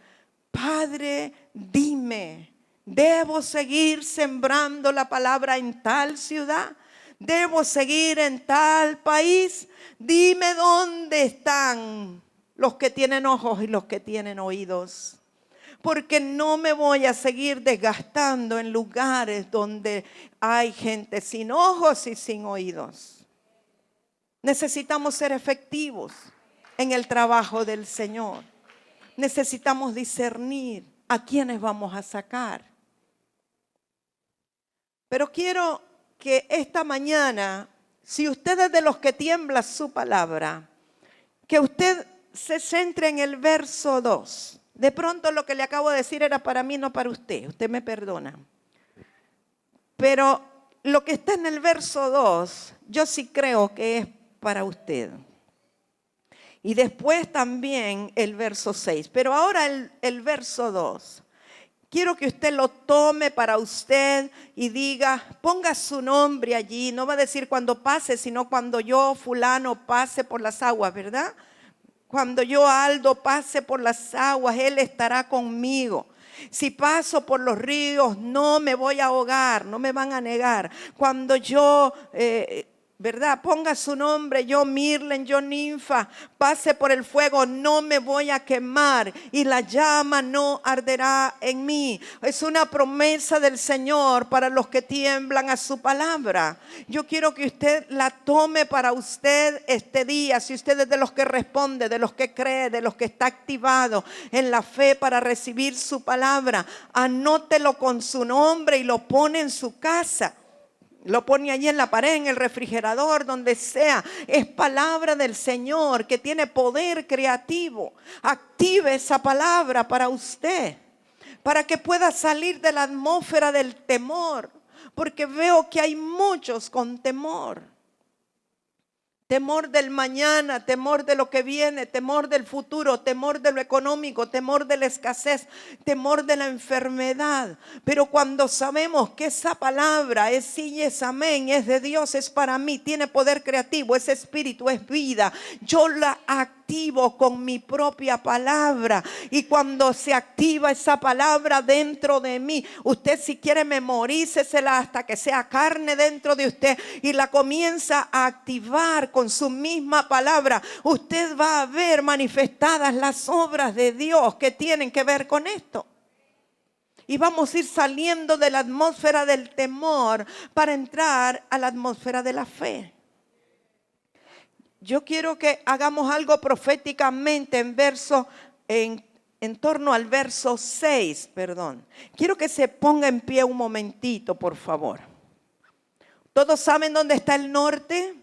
Padre, dime, ¿debo seguir sembrando la palabra en tal ciudad? ¿Debo seguir en tal país? Dime dónde están los que tienen ojos y los que tienen oídos. Porque no me voy a seguir desgastando en lugares donde hay gente sin ojos y sin oídos. Necesitamos ser efectivos en el trabajo del Señor. Necesitamos discernir a quiénes vamos a sacar. Pero quiero que esta mañana, si usted es de los que tiembla su palabra, que usted se centre en el verso 2. De pronto lo que le acabo de decir era para mí, no para usted. Usted me perdona. Pero lo que está en el verso 2, yo sí creo que es para usted. Y después también el verso 6. Pero ahora el verso 2. Quiero que usted lo tome para usted y diga, ponga su nombre allí. No va a decir cuando pase, sino cuando yo, fulano, pase por las aguas, ¿verdad? Cuando yo, Aldo, pase por las aguas, Él estará conmigo. Si paso por los ríos, no me voy a ahogar, no me van a negar. Cuando yo, ¿verdad? Ponga su nombre, yo Mirlen, yo Ninfa, pase por el fuego, no me voy a quemar y la llama no arderá en mí. Es una promesa del Señor para los que tiemblan a su palabra. Yo quiero que usted la tome para usted este día, si usted es de los que responde, de los que cree, de los que está activado en la fe para recibir su palabra. Anótelo con su nombre y lo pone en su casa. Lo pone allí en la pared, en el refrigerador, donde sea. Es palabra del Señor que tiene poder creativo. Active esa palabra para usted, para que pueda salir de la atmósfera del temor. Porque veo que hay muchos con temor. Temor del mañana, temor de lo que viene, temor del futuro, temor de lo económico, temor de la escasez, temor de la enfermedad. Pero cuando sabemos que esa palabra es sí y es amén, es de Dios, es para mí, tiene poder creativo, es espíritu, es vida, yo la activo con mi propia palabra. Y cuando se activa esa palabra dentro de mí, usted si quiere memorícesela hasta que sea carne dentro de usted y la comienza a activar con su misma palabra, usted va a ver manifestadas las obras de Dios que tienen que ver con esto. Y vamos a ir saliendo de la atmósfera del temor para entrar a la atmósfera de la fe. Yo quiero que hagamos algo proféticamente en torno al verso 6, perdón. Quiero que se ponga en pie un momentito, por favor. ¿Todos saben dónde está el norte?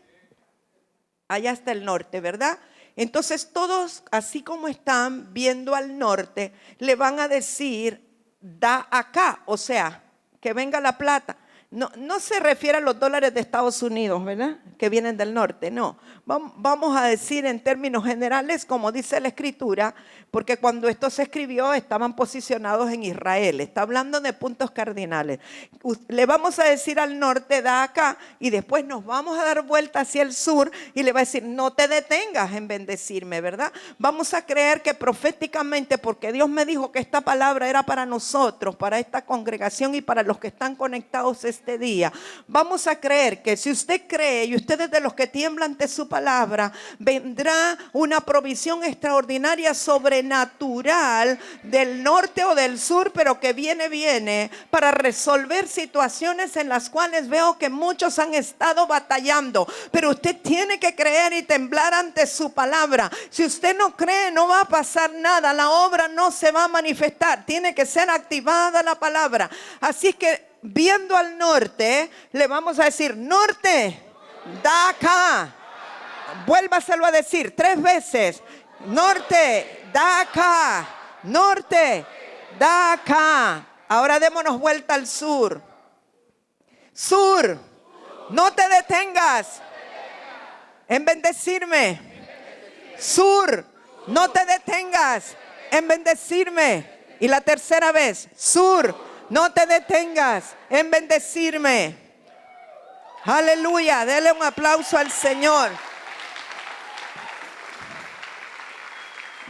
Allá está el norte, ¿verdad? Entonces todos, así como están viendo al norte, le van a decir, da acá, o sea, que venga la plata. No se refiere a los dólares de Estados Unidos, ¿verdad? Que vienen del norte, no. Vamos a decir en términos generales, como dice la Escritura, porque cuando esto se escribió estaban posicionados en Israel. Está hablando de puntos cardinales. Le vamos a decir al norte, da acá, y después nos vamos a dar vuelta hacia el sur y le va a decir, no te detengas en bendecirme, ¿verdad? Vamos a creer que proféticamente, porque Dios me dijo que esta palabra era para nosotros, para esta congregación y para los que están conectados este día. Vamos a creer que si usted cree y usted es de los que tiembla ante su palabra, vendrá una provisión extraordinaria, sobrenatural, del norte o del sur, pero que viene para resolver situaciones en las cuales veo que muchos han estado batallando. Pero usted tiene que creer y temblar ante su palabra. Si usted no cree, no va a pasar nada, la obra no se va a manifestar. Tiene que ser activada la palabra. Así que viendo al norte, le vamos a decir: norte, da acá. Vuélvaselo a decir 3 veces: norte, da acá. Norte, da acá. Ahora démonos vuelta al sur. Sur, no te detengas en bendecirme. Sur, no te detengas en bendecirme. Y la tercera vez: sur, no te detengas en bendecirme. Aleluya, dele un aplauso al Señor.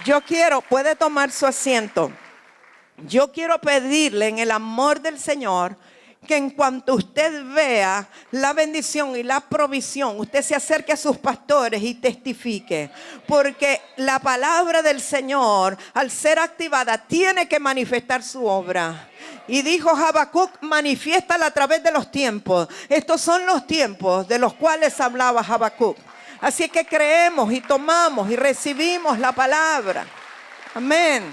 Yo quiero, puede tomar su asiento. Yo quiero pedirle en el amor del Señor que en cuanto usted vea la bendición y la provisión, usted se acerque a sus pastores y testifique. Porque la palabra del Señor, al ser activada, tiene que manifestar su obra. Y dijo Habacuc: manifiéstala a través de los tiempos. Estos son los tiempos de los cuales hablaba Habacuc. Así que creemos y tomamos y recibimos la palabra. Amén.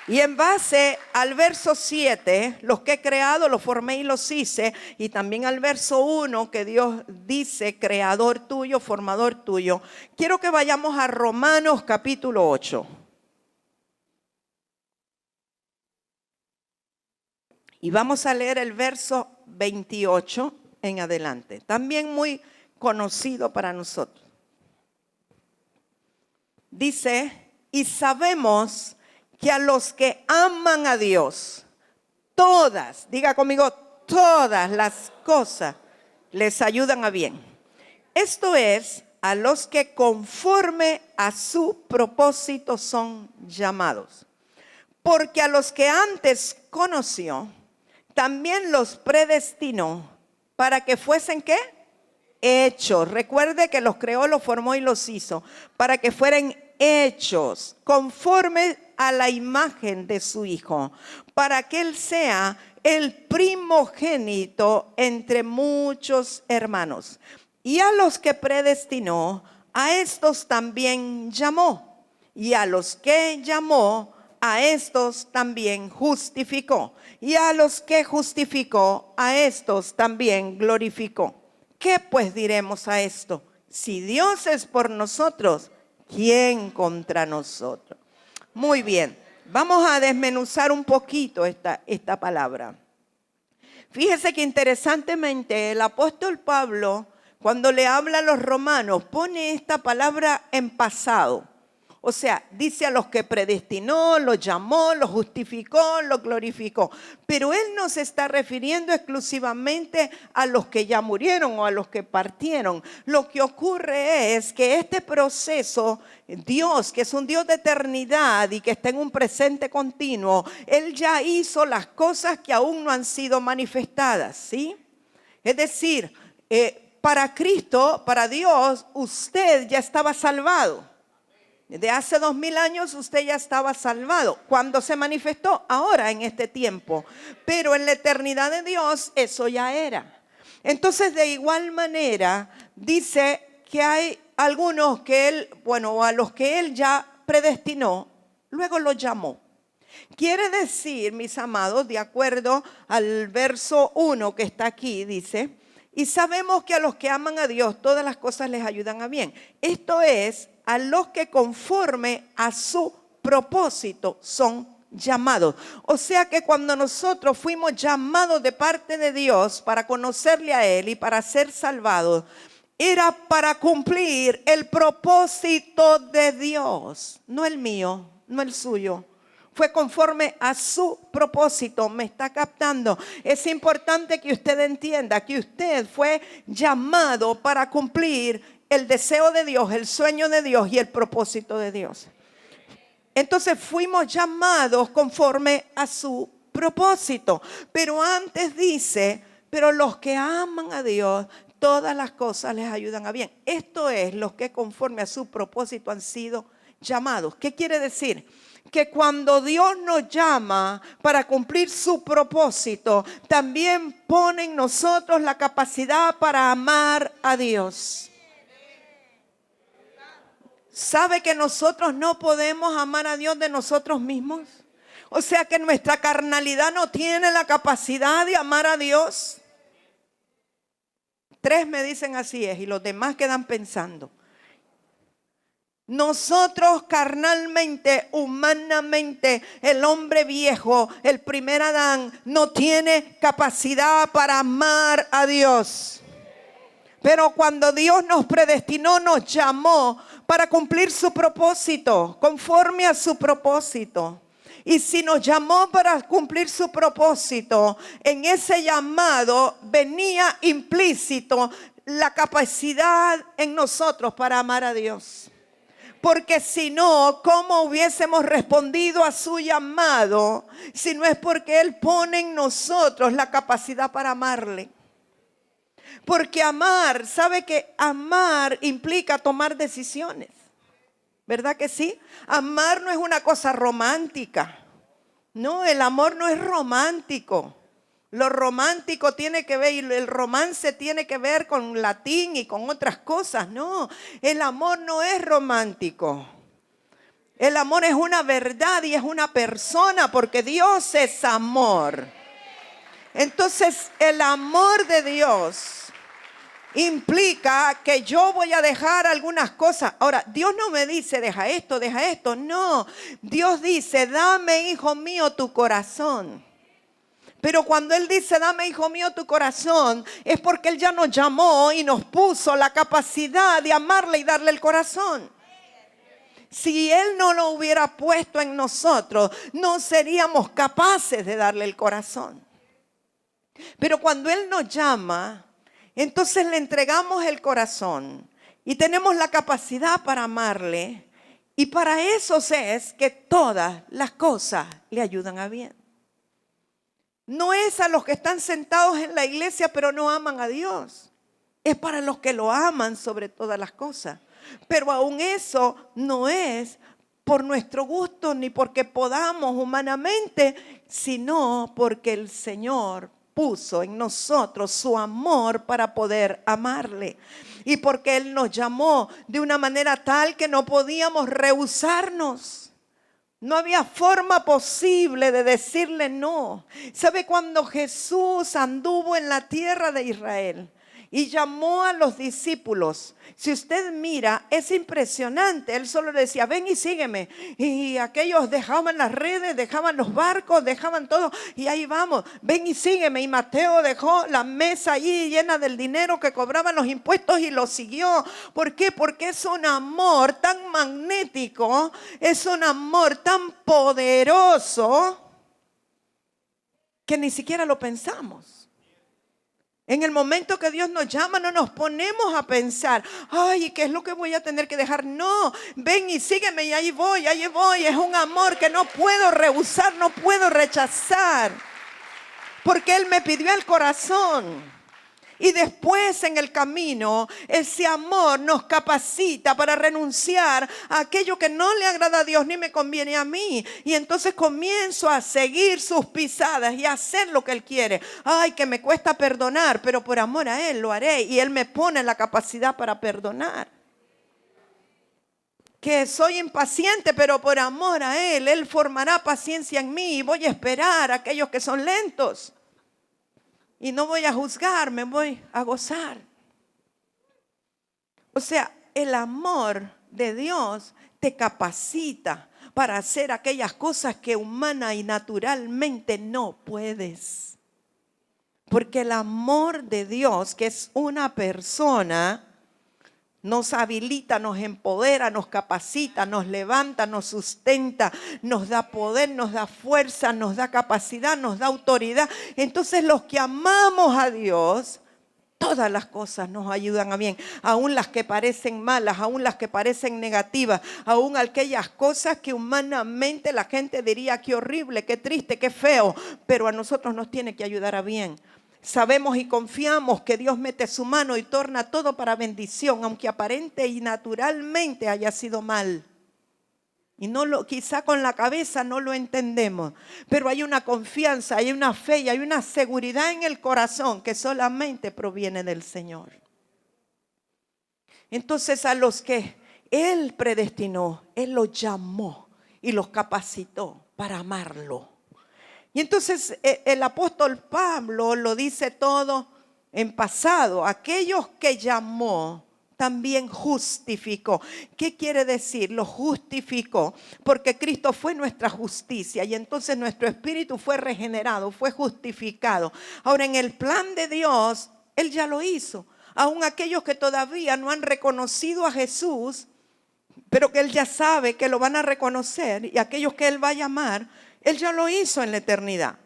Y en base al verso 7, los que he creado, los formé y los hice. Y también al verso 1, que Dios dice: creador tuyo, formador tuyo. Quiero que vayamos a Romanos capítulo 8. Y vamos a leer el verso 28 en adelante. También muy conocido para nosotros. Dice: y sabemos que a los que aman a Dios, todas, diga conmigo, todas las cosas les ayudan a bien. Esto es, a los que conforme a su propósito son llamados. Porque a los que antes conoció, también los predestinó para que fuesen, ¿qué? Hechos. Recuerde que los creó, los formó y los hizo para que fueran hechos conforme a la imagen de su Hijo, para que Él sea el primogénito entre muchos hermanos. Y a los que predestinó, a estos también llamó. Y a los que llamó, a estos también justificó. Y a los que justificó, a estos también glorificó. ¿Qué pues diremos a esto? Si Dios es por nosotros, ¿quién contra nosotros? Muy bien, vamos a desmenuzar un poquito esta palabra. Fíjese que interesantemente el apóstol Pablo, cuando le habla a los romanos, pone esta palabra en pasado. O sea, dice: a los que predestinó, los llamó, los justificó, los glorificó. Pero él no se está refiriendo exclusivamente a los que ya murieron o a los que partieron. Lo que ocurre es que este proceso, Dios, que es un Dios de eternidad y que está en un presente continuo, Él ya hizo las cosas que aún no han sido manifestadas, ¿sí? Es decir, para Cristo, para Dios, usted ya estaba salvado. De hace 2000 años usted ya estaba salvado. ¿Cuándo se manifestó? Ahora, en este tiempo. Pero en la eternidad de Dios eso ya era. Entonces, de igual manera, dice que hay algunos que Él, a los que Él ya predestinó, luego los llamó. Quiere decir, mis amados, de acuerdo al verso 1 que está aquí, dice: y sabemos que a los que aman a Dios, todas las cosas les ayudan a bien. Esto es, a los que conforme a su propósito son llamados. O sea que cuando nosotros fuimos llamados de parte de Dios para conocerle a Él y para ser salvados, era para cumplir el propósito de Dios, no el mío, no el suyo. Fue conforme a su propósito. ¿Me está captando? Es importante que usted entienda que usted fue llamado para cumplir el deseo de Dios, el sueño de Dios y el propósito de Dios. Entonces fuimos llamados conforme a su propósito. Pero antes dice, pero los que aman a Dios, todas las cosas les ayudan a bien. Esto es los que conforme a su propósito han sido llamados. ¿Qué quiere decir? Que cuando Dios nos llama para cumplir su propósito, también pone en nosotros la capacidad para amar a Dios. ¿Sabe que nosotros no podemos amar a Dios de nosotros mismos? O sea que nuestra carnalidad no tiene la capacidad de amar a Dios. 3 me dicen así es y los demás quedan pensando. Nosotros carnalmente, humanamente, el hombre viejo, el primer Adán, no tiene capacidad para amar a Dios. Pero cuando Dios nos predestinó, nos llamó para cumplir su propósito, conforme a su propósito. Y si nos llamó para cumplir su propósito, en ese llamado venía implícito la capacidad en nosotros para amar a Dios. Porque si no, ¿cómo hubiésemos respondido a su llamado si no es porque Él pone en nosotros la capacidad para amarle? Porque amar, ¿sabe que amar implica tomar decisiones? ¿Verdad que sí? Amar no es una cosa romántica. No, el amor no es romántico. Lo romántico tiene que ver, y el romance tiene que ver con latín y con otras cosas. No, el amor no es romántico. El amor es una verdad y es una persona, porque Dios es amor. Entonces, el amor de Dios implica que yo voy a dejar algunas cosas. Ahora, Dios no me dice, deja esto. No, Dios dice, dame, hijo mío, tu corazón. Pero cuando Él dice, dame, hijo mío, tu corazón, es porque Él ya nos llamó y nos puso la capacidad de amarle y darle el corazón. Si Él no lo hubiera puesto en nosotros, no seríamos capaces de darle el corazón. Pero cuando Él nos llama, entonces le entregamos el corazón y tenemos la capacidad para amarle. Y para eso es que todas las cosas le ayudan a bien. No es a los que están sentados en la iglesia pero no aman a Dios. Es para los que lo aman sobre todas las cosas. Pero aún eso no es por nuestro gusto ni porque podamos humanamente, sino porque el Señor puso en nosotros su amor para poder amarle. Y porque Él nos llamó de una manera tal que no podíamos rehusarnos. No había forma posible de decirle no. ¿Sabe cuando Jesús anduvo en la tierra de Israel y llamó a los discípulos? Si usted mira, es impresionante. Él solo decía, ven y sígueme. Y aquellos dejaban las redes, dejaban los barcos, dejaban todo. Y ahí vamos, ven y sígueme. Y Mateo dejó la mesa allí llena del dinero que cobraban los impuestos y lo siguió. ¿Por qué? Porque es un amor tan magnético, es un amor tan poderoso que ni siquiera lo pensamos. En el momento que Dios nos llama, no nos ponemos a pensar, ay, ¿qué es lo que voy a tener que dejar? No, ven y sígueme y ahí voy. Es un amor que no puedo rehusar, no puedo rechazar. Porque Él me pidió el corazón. Y después en el camino, ese amor nos capacita para renunciar a aquello que no le agrada a Dios ni me conviene a mí. Y entonces comienzo a seguir sus pisadas y a hacer lo que Él quiere. Ay, que me cuesta perdonar, pero por amor a Él lo haré. Y Él me pone la capacidad para perdonar. Que soy impaciente, pero por amor a Él, Él formará paciencia en mí. Y voy a esperar a aquellos que son lentos. Y no voy a juzgar, me voy a gozar. O sea, el amor de Dios te capacita para hacer aquellas cosas que humana y naturalmente no puedes. Porque el amor de Dios, que es una persona, nos habilita, nos empodera, nos capacita, nos levanta, nos sustenta, nos da poder, nos da fuerza, nos da capacidad, nos da autoridad. Entonces los que amamos a Dios, todas las cosas nos ayudan a bien, aún las que parecen malas, aún las que parecen negativas, aún aquellas cosas que humanamente la gente diría qué horrible, qué triste, qué feo, pero a nosotros nos tiene que ayudar a bien. Sabemos y confiamos que Dios mete su mano y torna todo para bendición, aunque aparente y naturalmente haya sido mal. Y quizá con la cabeza no lo entendemos, pero hay una confianza, hay una fe y hay una seguridad en el corazón que solamente proviene del Señor. Entonces a los que Él predestinó, Él los llamó y los capacitó para amarlo. Y entonces el apóstol Pablo lo dice todo en pasado. Aquellos que llamó, también justificó. ¿Qué quiere decir? Lo justificó porque Cristo fue nuestra justicia y entonces nuestro espíritu fue regenerado, fue justificado. Ahora, en el plan de Dios, Él ya lo hizo. Aún aquellos que todavía no han reconocido a Jesús, pero que Él ya sabe que lo van a reconocer, y aquellos que Él va a llamar, Él ya lo hizo en la eternidad.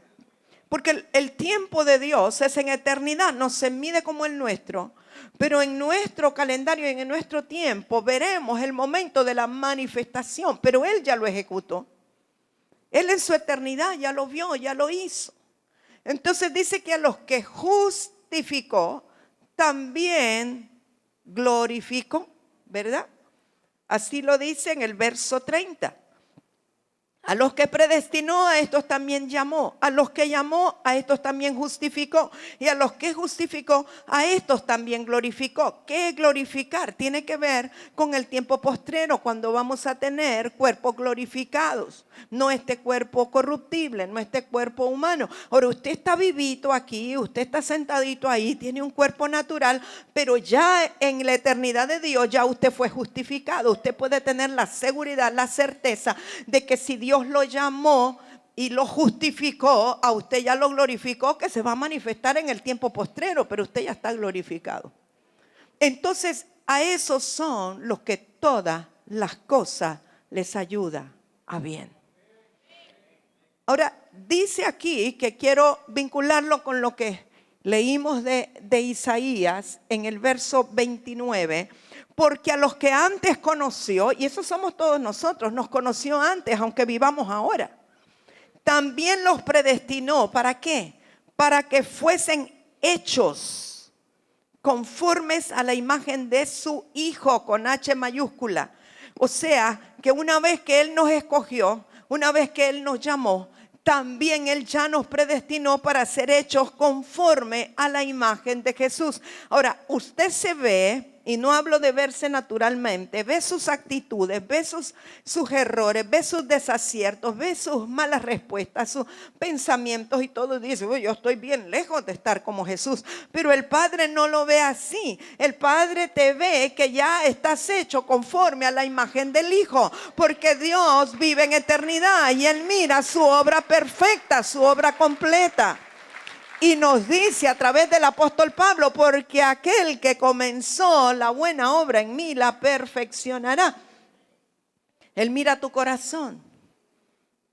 Porque el tiempo de Dios es en eternidad, no se mide como el nuestro. Pero en nuestro calendario y en nuestro tiempo veremos el momento de la manifestación. Pero Él ya lo ejecutó. Él en su eternidad ya lo vio, ya lo hizo. Entonces dice que a los que justificó, también glorificó, ¿verdad? Así lo dice en el verso 30. A los que predestinó, a estos también llamó. A los que llamó, a estos también justificó. Y a los que justificó, a estos también glorificó. ¿Qué es glorificar? Tiene que ver con el tiempo postrero, cuando vamos a tener cuerpos glorificados. No este cuerpo corruptible, no este cuerpo humano. Ahora, usted está vivito aquí, usted está sentadito ahí, tiene un cuerpo natural, pero ya en la eternidad de Dios, ya usted fue justificado. Usted puede tener la seguridad, la certeza de que si Dios lo llamó y lo justificó, a usted ya lo glorificó, que se va a manifestar en el tiempo postrero, pero usted ya está glorificado. Entonces, a esos son los que todas las cosas les ayuda a bien. Ahora, dice aquí que quiero vincularlo con lo que leímos de Isaías en el verso 29, porque a los que antes conoció, y eso somos todos nosotros, nos conoció antes, aunque vivamos ahora, también los predestinó. ¿Para qué? Para que fuesen hechos conformes a la imagen de su Hijo, con H mayúscula. O sea, que una vez que Él nos escogió, una vez que Él nos llamó, también Él ya nos predestinó para ser hechos conforme a la imagen de Jesús. Ahora, usted se ve, y no hablo de verse naturalmente, ve sus actitudes, ve sus errores, ve sus desaciertos, ve sus malas respuestas, sus pensamientos y todo. Y dice, yo estoy bien lejos de estar como Jesús. Pero el Padre no lo ve así. El Padre te ve que ya estás hecho conforme a la imagen del Hijo. Porque Dios vive en eternidad y Él mira su obra perfecta, su obra completa. Y nos dice a través del apóstol Pablo, porque aquel que comenzó la buena obra en mí la perfeccionará. Él mira tu corazón.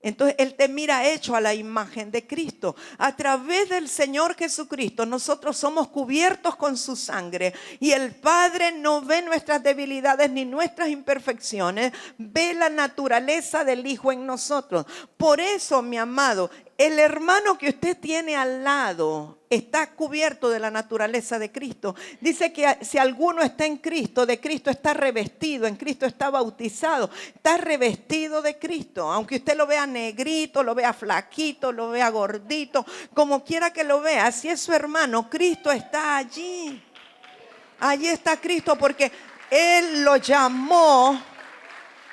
Entonces Él te mira hecho a la imagen de Cristo. A través del Señor Jesucristo nosotros somos cubiertos con su sangre. Y el Padre no ve nuestras debilidades ni nuestras imperfecciones. Ve la naturaleza del Hijo en nosotros. Por eso, mi amado, el hermano que usted tiene al lado está cubierto de la naturaleza de Cristo. Dice que si alguno está en Cristo, de Cristo está revestido, en Cristo está bautizado, está revestido de Cristo. Aunque usted lo vea negrito, lo vea flaquito, lo vea gordito, como quiera que lo vea, si es su hermano, Cristo está allí. Allí está Cristo porque Él lo llamó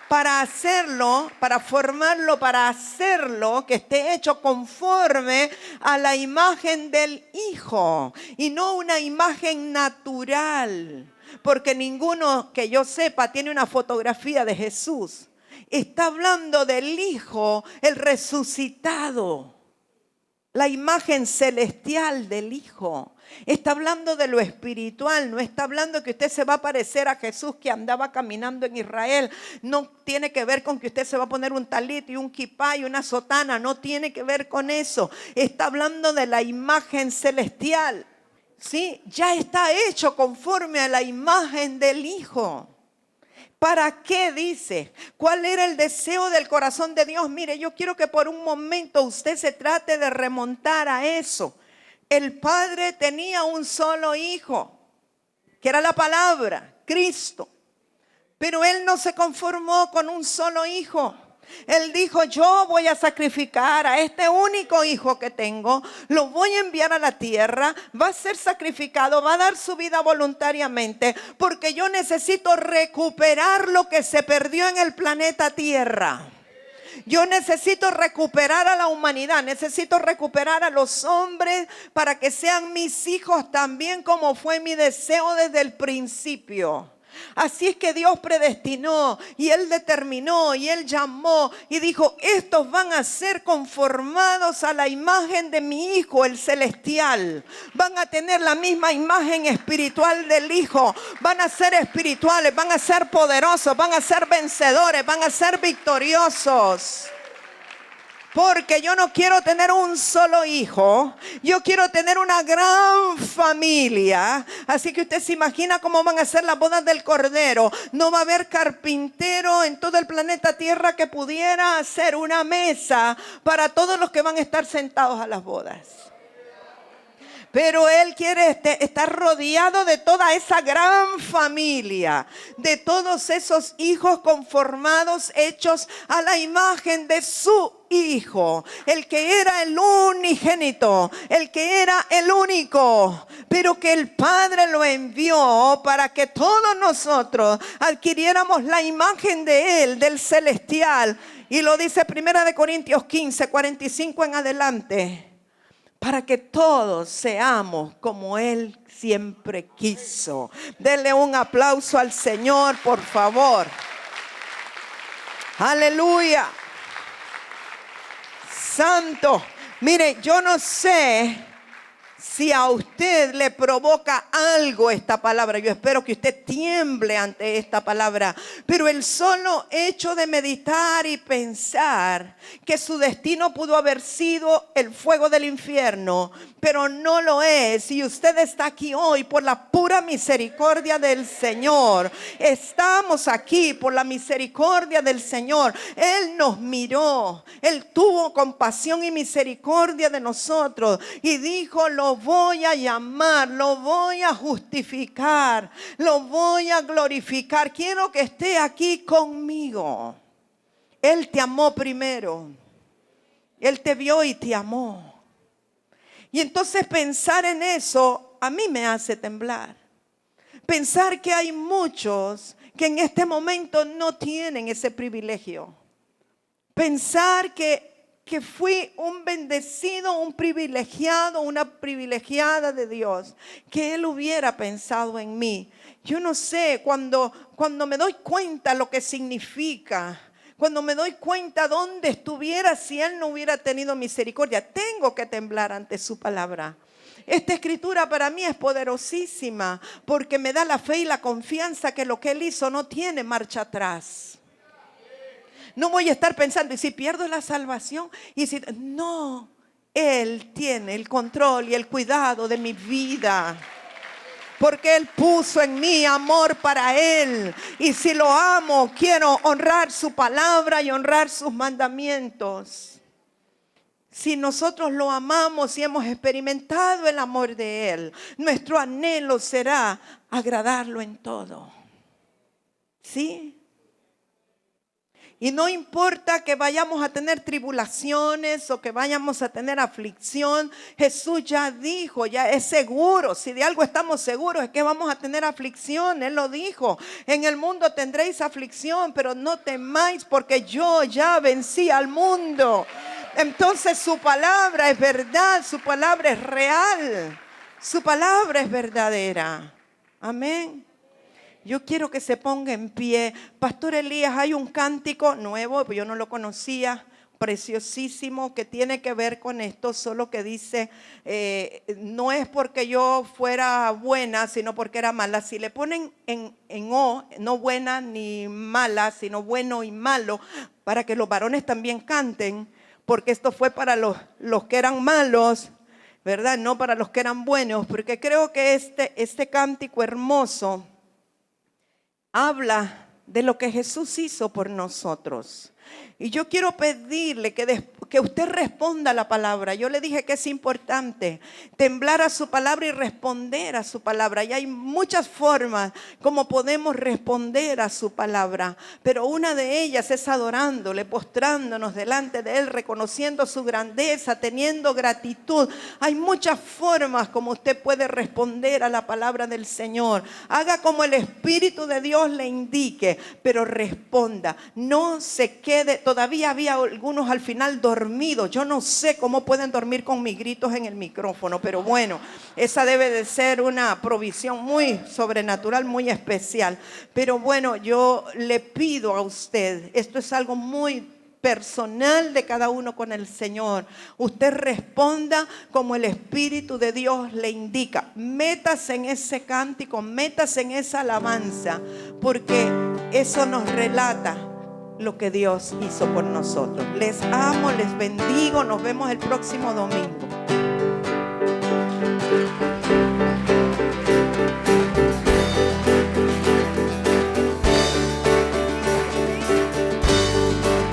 para hacerlo, para formarlo, para hacerlo que esté hecho conforme a la imagen del Hijo y no una imagen natural, porque ninguno que yo sepa tiene una fotografía de Jesús. Está hablando del Hijo, el resucitado, la imagen celestial del Hijo. Está hablando de lo espiritual, no está hablando que usted se va a parecer a Jesús que andaba caminando en Israel. No tiene que ver con que usted se va a poner un talit y un kipá y una sotana, no tiene que ver con eso. Está hablando de la imagen celestial. ¿sí? Ya está hecho conforme a la imagen del Hijo. ¿Para qué dice? ¿Cuál era el deseo del corazón de Dios? Mire, yo quiero que por un momento usted se trate de remontar a eso. El Padre tenía un solo Hijo, que era la palabra, Cristo. Pero Él no se conformó con un solo hijo. Él dijo, yo voy a sacrificar a este único hijo que tengo, lo voy a enviar a la tierra, va a ser sacrificado, va a dar su vida voluntariamente, porque yo necesito recuperar lo que se perdió en el planeta Tierra. Yo necesito recuperar a la humanidad, necesito recuperar a los hombres para que sean mis hijos también, como fue mi deseo desde el principio. Así es que Dios predestinó y Él determinó y Él llamó y dijo, estos van a ser conformados a la imagen de mi Hijo, el celestial. Van a tener la misma imagen espiritual del Hijo. Van a ser espirituales, van a ser poderosos, van a ser vencedores, van a ser victoriosos. Porque yo no quiero tener un solo hijo, yo quiero tener una gran familia. Así que usted se imagina cómo van a ser las bodas del Cordero. No va a haber carpintero en todo el planeta Tierra que pudiera hacer una mesa para todos los que van a estar sentados a las bodas. Pero Él quiere estar rodeado de toda esa gran familia, de todos esos hijos conformados, hechos a la imagen de su Hijo, el que era el unigénito, el que era el único, pero que el Padre lo envió para que todos nosotros adquiriéramos la imagen de Él, del celestial. Y lo dice 1 Corintios 15, 45 en adelante. Para que todos seamos como Él siempre quiso. Denle un aplauso al Señor, por favor. Aleluya. Santo. Mire, yo no sé si a usted le provoca algo esta palabra. Yo espero que usted tiemble ante esta palabra. Pero el solo hecho de meditar y pensar que su destino pudo haber sido el fuego del infierno, pero no lo es. Y usted está aquí hoy por la pura misericordia del Señor. Estamos aquí por la misericordia del Señor. Él nos miró. Él tuvo compasión y misericordia de nosotros. Y dijo, lo voy a llamar, lo voy a justificar, lo voy a glorificar. Quiero que esté aquí conmigo. Él te amó primero. Él te vio y te amó. Y entonces pensar en eso a mí me hace temblar. Pensar que hay muchos que en este momento no tienen ese privilegio. Pensar que fui un bendecido, un privilegiado, una privilegiada de Dios, que Él hubiera pensado en mí. Yo no sé, cuando me doy cuenta lo que significa, cuando me doy cuenta dónde estuviera si Él no hubiera tenido misericordia, tengo que temblar ante su palabra. Esta escritura para mí es poderosísima porque me da la fe y la confianza que lo que Él hizo no tiene marcha atrás. No voy a estar pensando, ¿y si pierdo la salvación? No, Él tiene el control y el cuidado de mi vida. Porque Él puso en mí amor para Él. Y si lo amo, quiero honrar su palabra y honrar sus mandamientos. Si nosotros lo amamos y hemos experimentado el amor de Él, nuestro anhelo será agradarlo en todo. ¿Sí? Y no importa que vayamos a tener tribulaciones o que vayamos a tener aflicción. Jesús ya dijo, ya es seguro. Si de algo estamos seguros es que vamos a tener aflicción. Él lo dijo. En el mundo tendréis aflicción, pero no temáis porque yo ya vencí al mundo. Entonces su palabra es verdad, su palabra es real. Su palabra es verdadera. Amén. Yo quiero que se ponga en pie. Pastor Elías, hay un cántico nuevo, yo no lo conocía, preciosísimo, que tiene que ver con esto, solo que dice, no es porque yo fuera buena, sino porque era mala. Si le ponen en O, no buena ni mala, sino bueno y malo, para que los varones también canten, porque esto fue para los que eran malos. ¿verdad? No para los que eran buenos, porque creo que este cántico hermoso habla de lo que Jesús hizo por nosotros. Y yo quiero pedirle que usted responda a la palabra. Yo le dije que es importante temblar a su palabra y responder a su palabra. Y hay muchas formas como podemos responder a su palabra. Pero una de ellas es adorándole, postrándonos delante de Él, reconociendo su grandeza, teniendo gratitud. Hay muchas formas como usted puede responder a la palabra del Señor. Haga como el Espíritu de Dios le indique, pero responda. No se quede. Todavía había algunos al final dormidos. Yo no sé cómo pueden dormir con mis gritos en el micrófono, pero bueno, esa debe de ser una provisión muy sobrenatural, muy especial. Pero bueno, yo le pido a usted, esto es algo muy personal de cada uno con el Señor. Usted responda como el Espíritu de Dios le indica. Métase en ese cántico, métase en esa alabanza, porque eso nos relata lo que Dios hizo por nosotros. Les amo, les bendigo. Nos vemos el próximo domingo.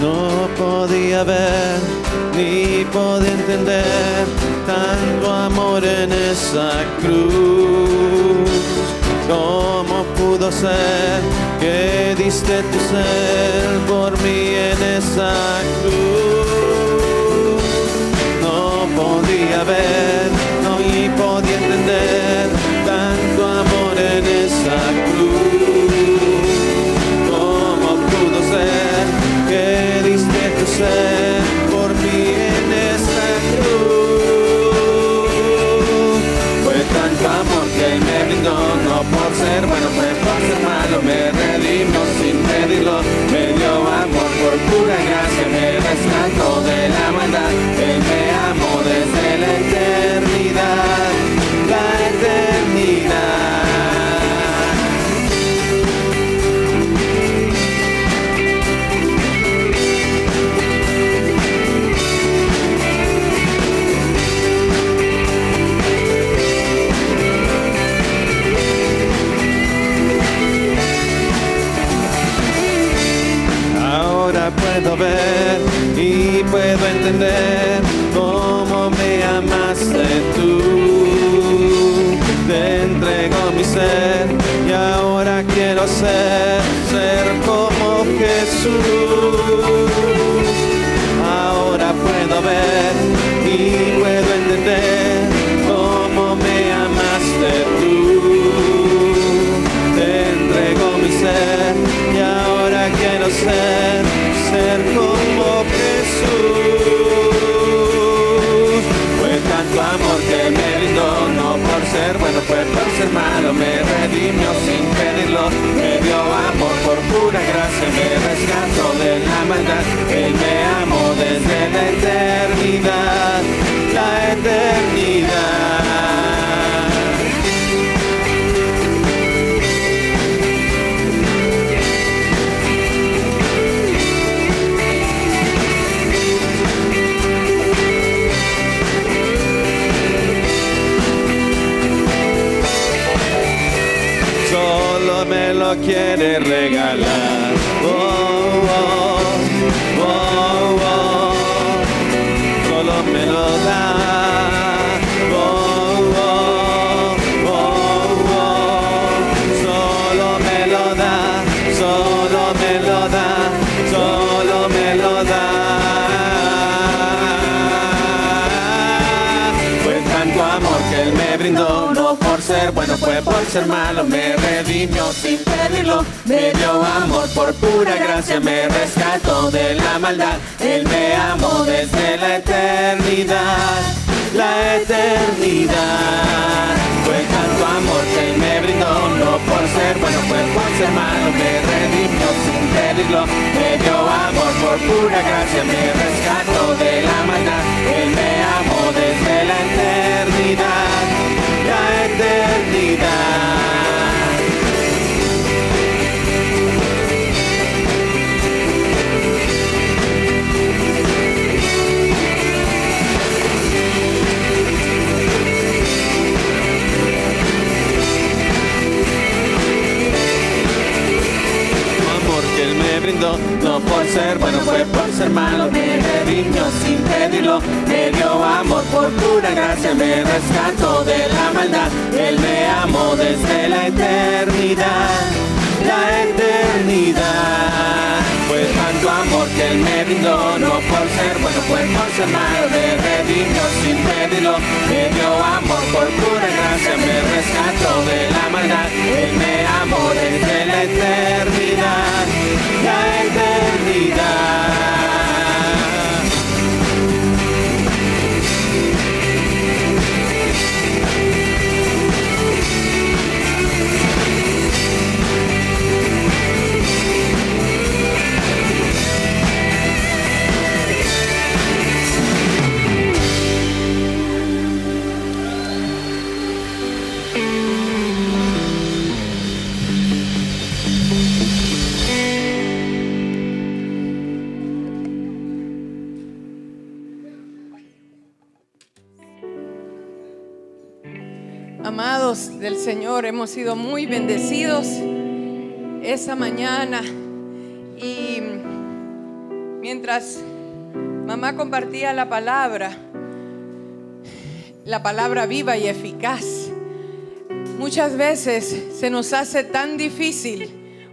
No podía ver ni podía entender tanto amor en esa cruz. ¿Cómo pudo ser que diste tu ser por mí en esa cruz? No podía ver, no y podía entender tanto amor en esa cruz. ¿Cómo pudo ser que diste tu ser por mí en esa cruz? Fue tanto amor que me brindó, no por ser bueno, fue por ser malo, me redimió sin pedirlo, me dio amor por pura gracia, me rescató de la maldad, Él me amó desde la eternidad, la eternidad. Puedo ver y puedo entender cómo me amaste tú. Te entrego mi ser y ahora quiero ser como Jesús. Ahora puedo ver y puedo entender cómo me amaste tú. Te entrego mi ser y ahora quiero ser como Jesús. Fue tanto amor que me brindó, no por ser bueno, fue por ser malo, me redimió sin pedirlo, me dio amor por pura gracia, me rescató de la maldad, Él me amó desde la eternidad, la eternidad. Me lo quiere regalar. Oh, oh, oh, oh. Solo me lo da. Oh, oh, oh, oh. Solo me lo da. Solo me lo da. Solo me lo da. Fue tanto amor que Él me brindó, no por ser bueno, fue por ser malo, me redimió sin pedirlo, me dio amor por pura gracia, me rescató de la maldad, Él me amó desde la eternidad, la eternidad. Fue tanto amor que Él me brindó, no por ser bueno, fue por ser malo, me redimió sin pedirlo, me dio amor por pura gracia, me rescató de la maldad, Él me amó desde la eternidad, la eternidad. ser malo, me redimió sin pedirlo, me dio amor por pura gracia, me rescató de la maldad, Él me amó desde la eternidad, la eternidad. Fue tanto amor que Él me brindó, no por ser bueno, fue por ser malo, me redimió sin pedirlo, me dio amor por pura gracia, me rescató de la maldad, Él me amó desde la eternidad, la eternidad. Amados del Señor, hemos sido muy bendecidos esa mañana, y mientras mamá compartía la palabra viva y eficaz, muchas veces se nos hace tan difícil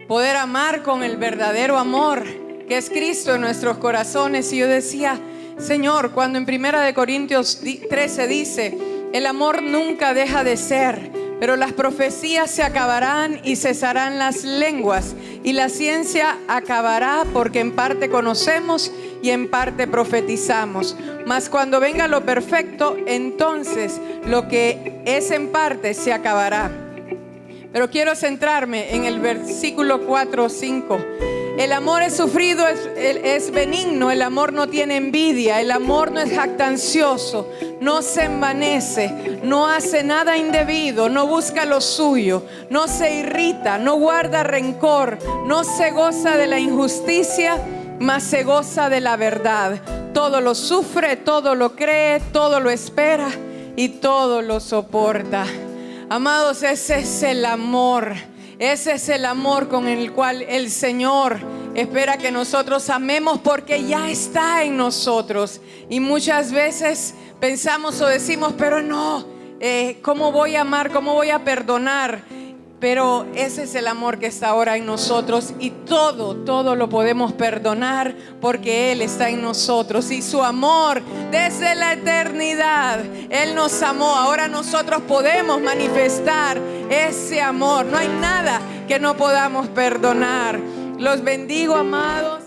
poder amar con el verdadero amor que es Cristo en nuestros corazones. Y yo decía, Señor, cuando en 1 Corintios 13 dice: el amor nunca deja de ser, pero las profecías se acabarán y cesarán las lenguas, y la ciencia acabará, porque en parte conocemos y en parte profetizamos. Mas cuando venga lo perfecto, entonces lo que es en parte se acabará. Pero quiero centrarme en el versículo 4 o 5. El amor es sufrido, es benigno, el amor no tiene envidia, el amor no es jactancioso, no se envanece, no hace nada indebido, no busca lo suyo, no se irrita, no guarda rencor, no se goza de la injusticia, mas se goza de la verdad. Todo lo sufre, todo lo cree, todo lo espera y todo lo soporta. Amados, ese es el amor. Ese es el amor con el cual el Señor espera que nosotros amemos, porque ya está en nosotros. Y muchas veces pensamos o decimos, pero no, ¿cómo voy a amar? ¿Cómo voy a perdonar? Pero ese es el amor que está ahora en nosotros, y todo lo podemos perdonar porque Él está en nosotros, y su amor desde la eternidad, Él nos amó. Ahora nosotros podemos manifestar ese amor. No hay nada que no podamos perdonar. Los bendigo, amados.